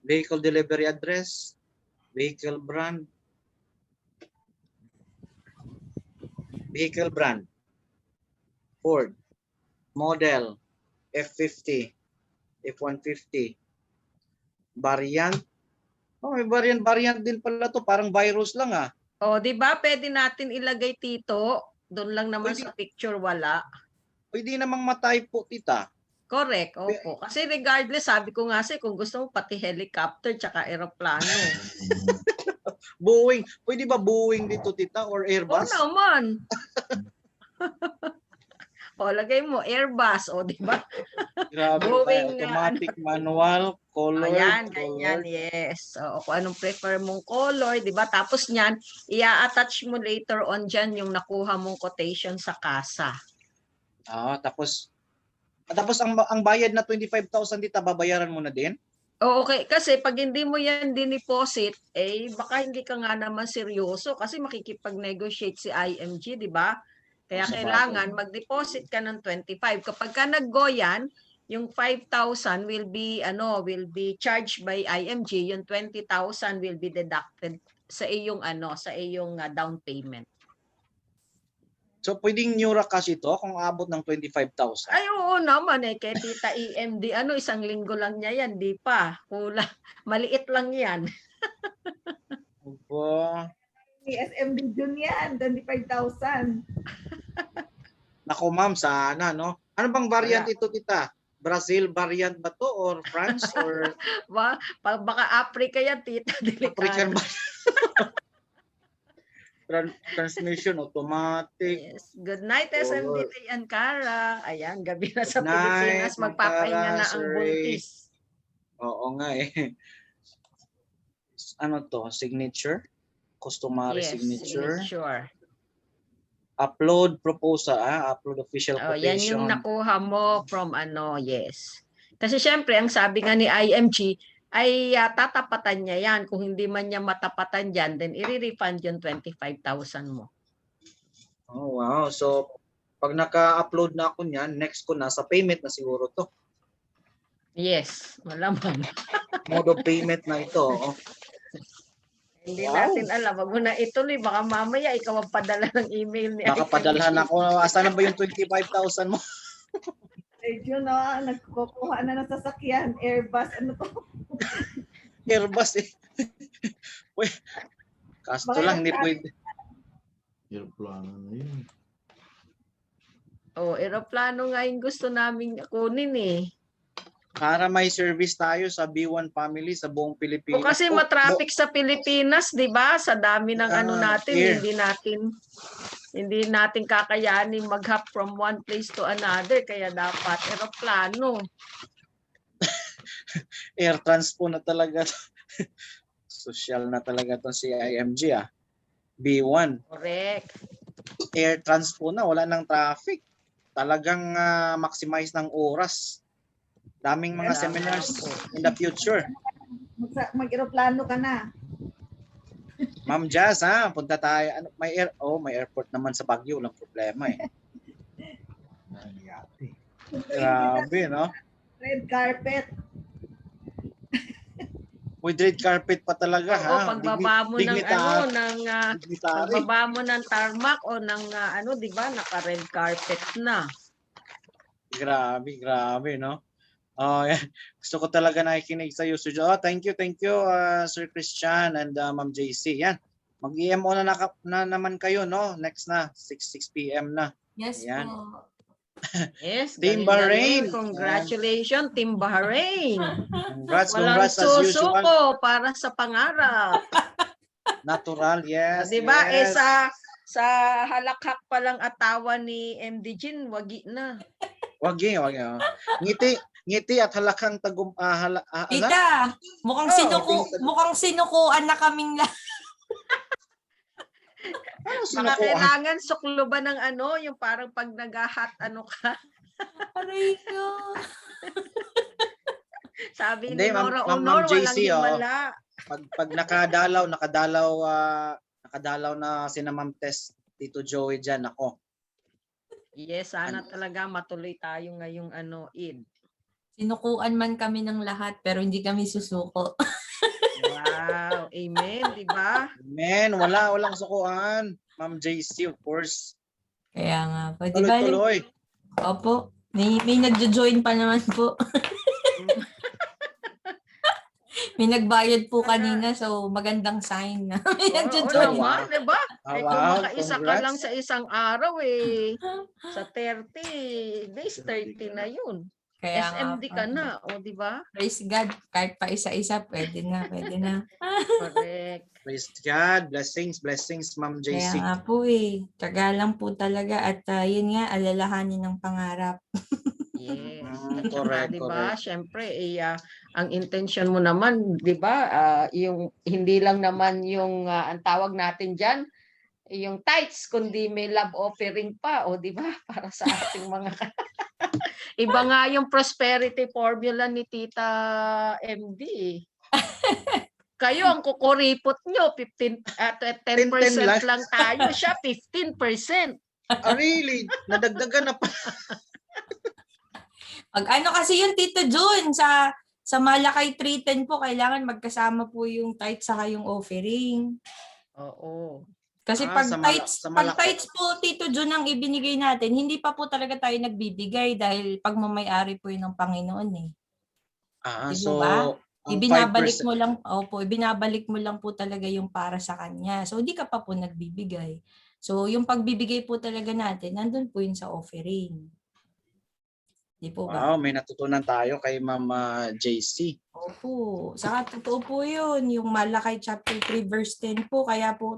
Vehicle delivery address. Vehicle brand. Vehicle brand. Ford. Model. F50. F-150. Variant. May variant din pala to. Parang virus lang, Di ba? Pwede natin ilagay, tito. Doon lang naman Pwede. sa picture wala. Pwede namang ma-type po, tita. Correct, opo. Kasi regardless, sabi ko nga kung gusto mo pati helicopter tsaka aeroplano. Boeing. Pwede ba Boeing dito, tita? Or Airbus? naman. Lagay mo Airbus, di ba? Grabe. Boeing, Automatic, manual, color. Ayan, ganyan, yes. Kung anong prefer mong color, di ba? Tapos niyan, i-attach mo later on dyan yung nakuha mong quotation sa kasa. Tapos ang bayad na 25,000 dita, babayaran mo na din? Okay. Kasi pag hindi mo yan dineposit, baka hindi ka nga naman seryoso kasi makikipag-negotiate si IMG, di ba? Kaya Sa kailangan mag-deposit ka ng 25. Kapag ka nag-go yan, yung 5,000 will be charged by IMG, yung 20,000 will be deducted sa iyong down payment. So pwedeng Nura cash ito kung abot ng 25,000. Ay, oo naman kay Tita EMD, isang linggo lang niya yan, di pa. Kulang, maliit lang yan. Opo. May SMD June yan, 25,000. Nako ma'am, sana no. Ano bang variant Wala. ito, tita? Brazil variant ba to or France or Baka Africa yan, Tita. African Delikado. ba? Transmission automatic. Yes. Good night, SMD and Cara. Ayan, gabi na sa Good night, Pilipinas. Ma'am Magpapahinga Cara, na ang Sir Ray. buntis. Oo nga eh. Ano to? Signature? Customary Yes, signature. signature. Upload proposal, upload official Oh, yan quotation. yung nakuha mo from yes. Kasi syempre, ang sabi nga ni IMG, ay tatapatan niya yan. Kung hindi man niya matapatan dyan, then i-refund yung 25,000 mo. Oh, wow. So, pag naka-upload na ako niyan, next ko na sa payment na siguro to. Yes, malamang. Mode of payment na ito. Oh. Hindi Wow. natin alam. Wag mo na ituloy. Baka mamaya ikaw ang padala ng email ni Baka IMG. padalhan ako. Asan na ba yung 25,000 mo? Medyo na, nagkukuha na ng sasakyan, Airbus, ano to? Airbus eh. Uy, kasto Baka lang, hindi yung- pwede. Aeroplano na yun. Oh, eroplano nga yung gusto naming kunin Para may service tayo sa B1 family sa buong Pilipinas. O kasi matraffic sa Pilipinas, 'di ba? Sa dami ng natin, here. hindi natin kakayanin mag-hop from one place to another, kaya dapat eroplano. Air transpo na talaga. Social na talaga tong si IMG B1. Correct. Air transpo na, wala nang traffic. Talagang maximize ng oras. Daming mga Tama seminars po. in the future. Mag-aeroplano ka na. Ma'am Jazz, punta tayo. May airport naman sa Baguio, walang problema eh. Nangyari. Grabe, no? Red carpet. With red carpet pa talaga, Oo, pagbaba mo ng Dignitary. pagbaba mo ng tarmac o ng 'di ba, naka-red carpet na. Grabe, no? Oh, yan. Gusto ko talaga nakikinig sa iyo, Sir Joe. Thank you, Sir Christian and Ma'am JC. Yan. Mag-EMO na naman kayo, no? Next na, 6 p.m. na. Yes Ayan. po. Yes, Team galing-galing. Bahrain. Congratulations, Team Bahrain. Congrats Walang as usual. susuko para sa pangarap. Natural, yes. 'Di ba? Yes. Sa halakhak pa lang atawan ni MD Jean, wagi na. Wagi. Ngiti at halakhang Tita, mukhang sinukuan na kaming lahat. Ano Baka sinukuan? kailangan sukluban ng yung parang pag nag-hat ka. Aray ko. Sabi Hindi, ni Nora Ma'am Honor, walang JC, himala. Pag nakadalaw na sina Ma'am Tess, Tito Joey dyan, ako. Yes, sana talaga matuloy tayo ngayong Eid. Sinukuan man kami ng lahat pero hindi kami susuko. Wow, amen, di ba? Man, walang sukuan. Ma'am JC, of course. Kaya nga po. Di ba? Tuloy-tuloy. Opo. May nagjo-join pa naman po. May nagbayad po kanina so magandang sign na may Oo nagjo-join. naman, di ba? Kung Wow, makaisa ka congrats. lang sa isang araw sa 30 days, 30 na yun. Kaya nga SMD po. ka na, di ba? Praise God. Kahit pa isa-isa, pwede na. Correct. Praise God. Blessings, Ma'am JC. Kaya nga po Tiyaga lang po talaga at yun nga, alalahanin ng pangarap. Yes. Correct, Di ba? correct. Siyempre, ang intention mo naman, di ba, yung hindi lang naman yung ang tawag natin diyan, yung tithes, kundi may love offering pa, di ba? Para sa ating mga Iba nga yung prosperity formula ni Tita MD. eh. Kayo ang kukuripot nyo, 10% 10 lang. lang tayo, siya 15%. Really? Nadagdagan na pa. Pag ano kasi yung Tito Jun, sa Malakay 310 po, kailangan magkasama po yung tithes saka yung offering. Oo. Kasi Ah, sa pag Malakay. tithes po, Tito Jun, ang ibinigay natin, hindi pa po talaga tayo nagbibigay dahil pagmamayari po yun ng Panginoon eh. Ah, Di so ba? ang Ibinabalik 5%. mo lang, ibinabalik mo lang po talaga yung para sa kanya. So, hindi ka pa po nagbibigay. So, yung pagbibigay po talaga natin, nandun po yun sa offering. Di po ba? Wow, may natutunan tayo kay Mama JC. Opo. Saka totoo po yun. Yung Malakay chapter 3 verse 10 po. Kaya po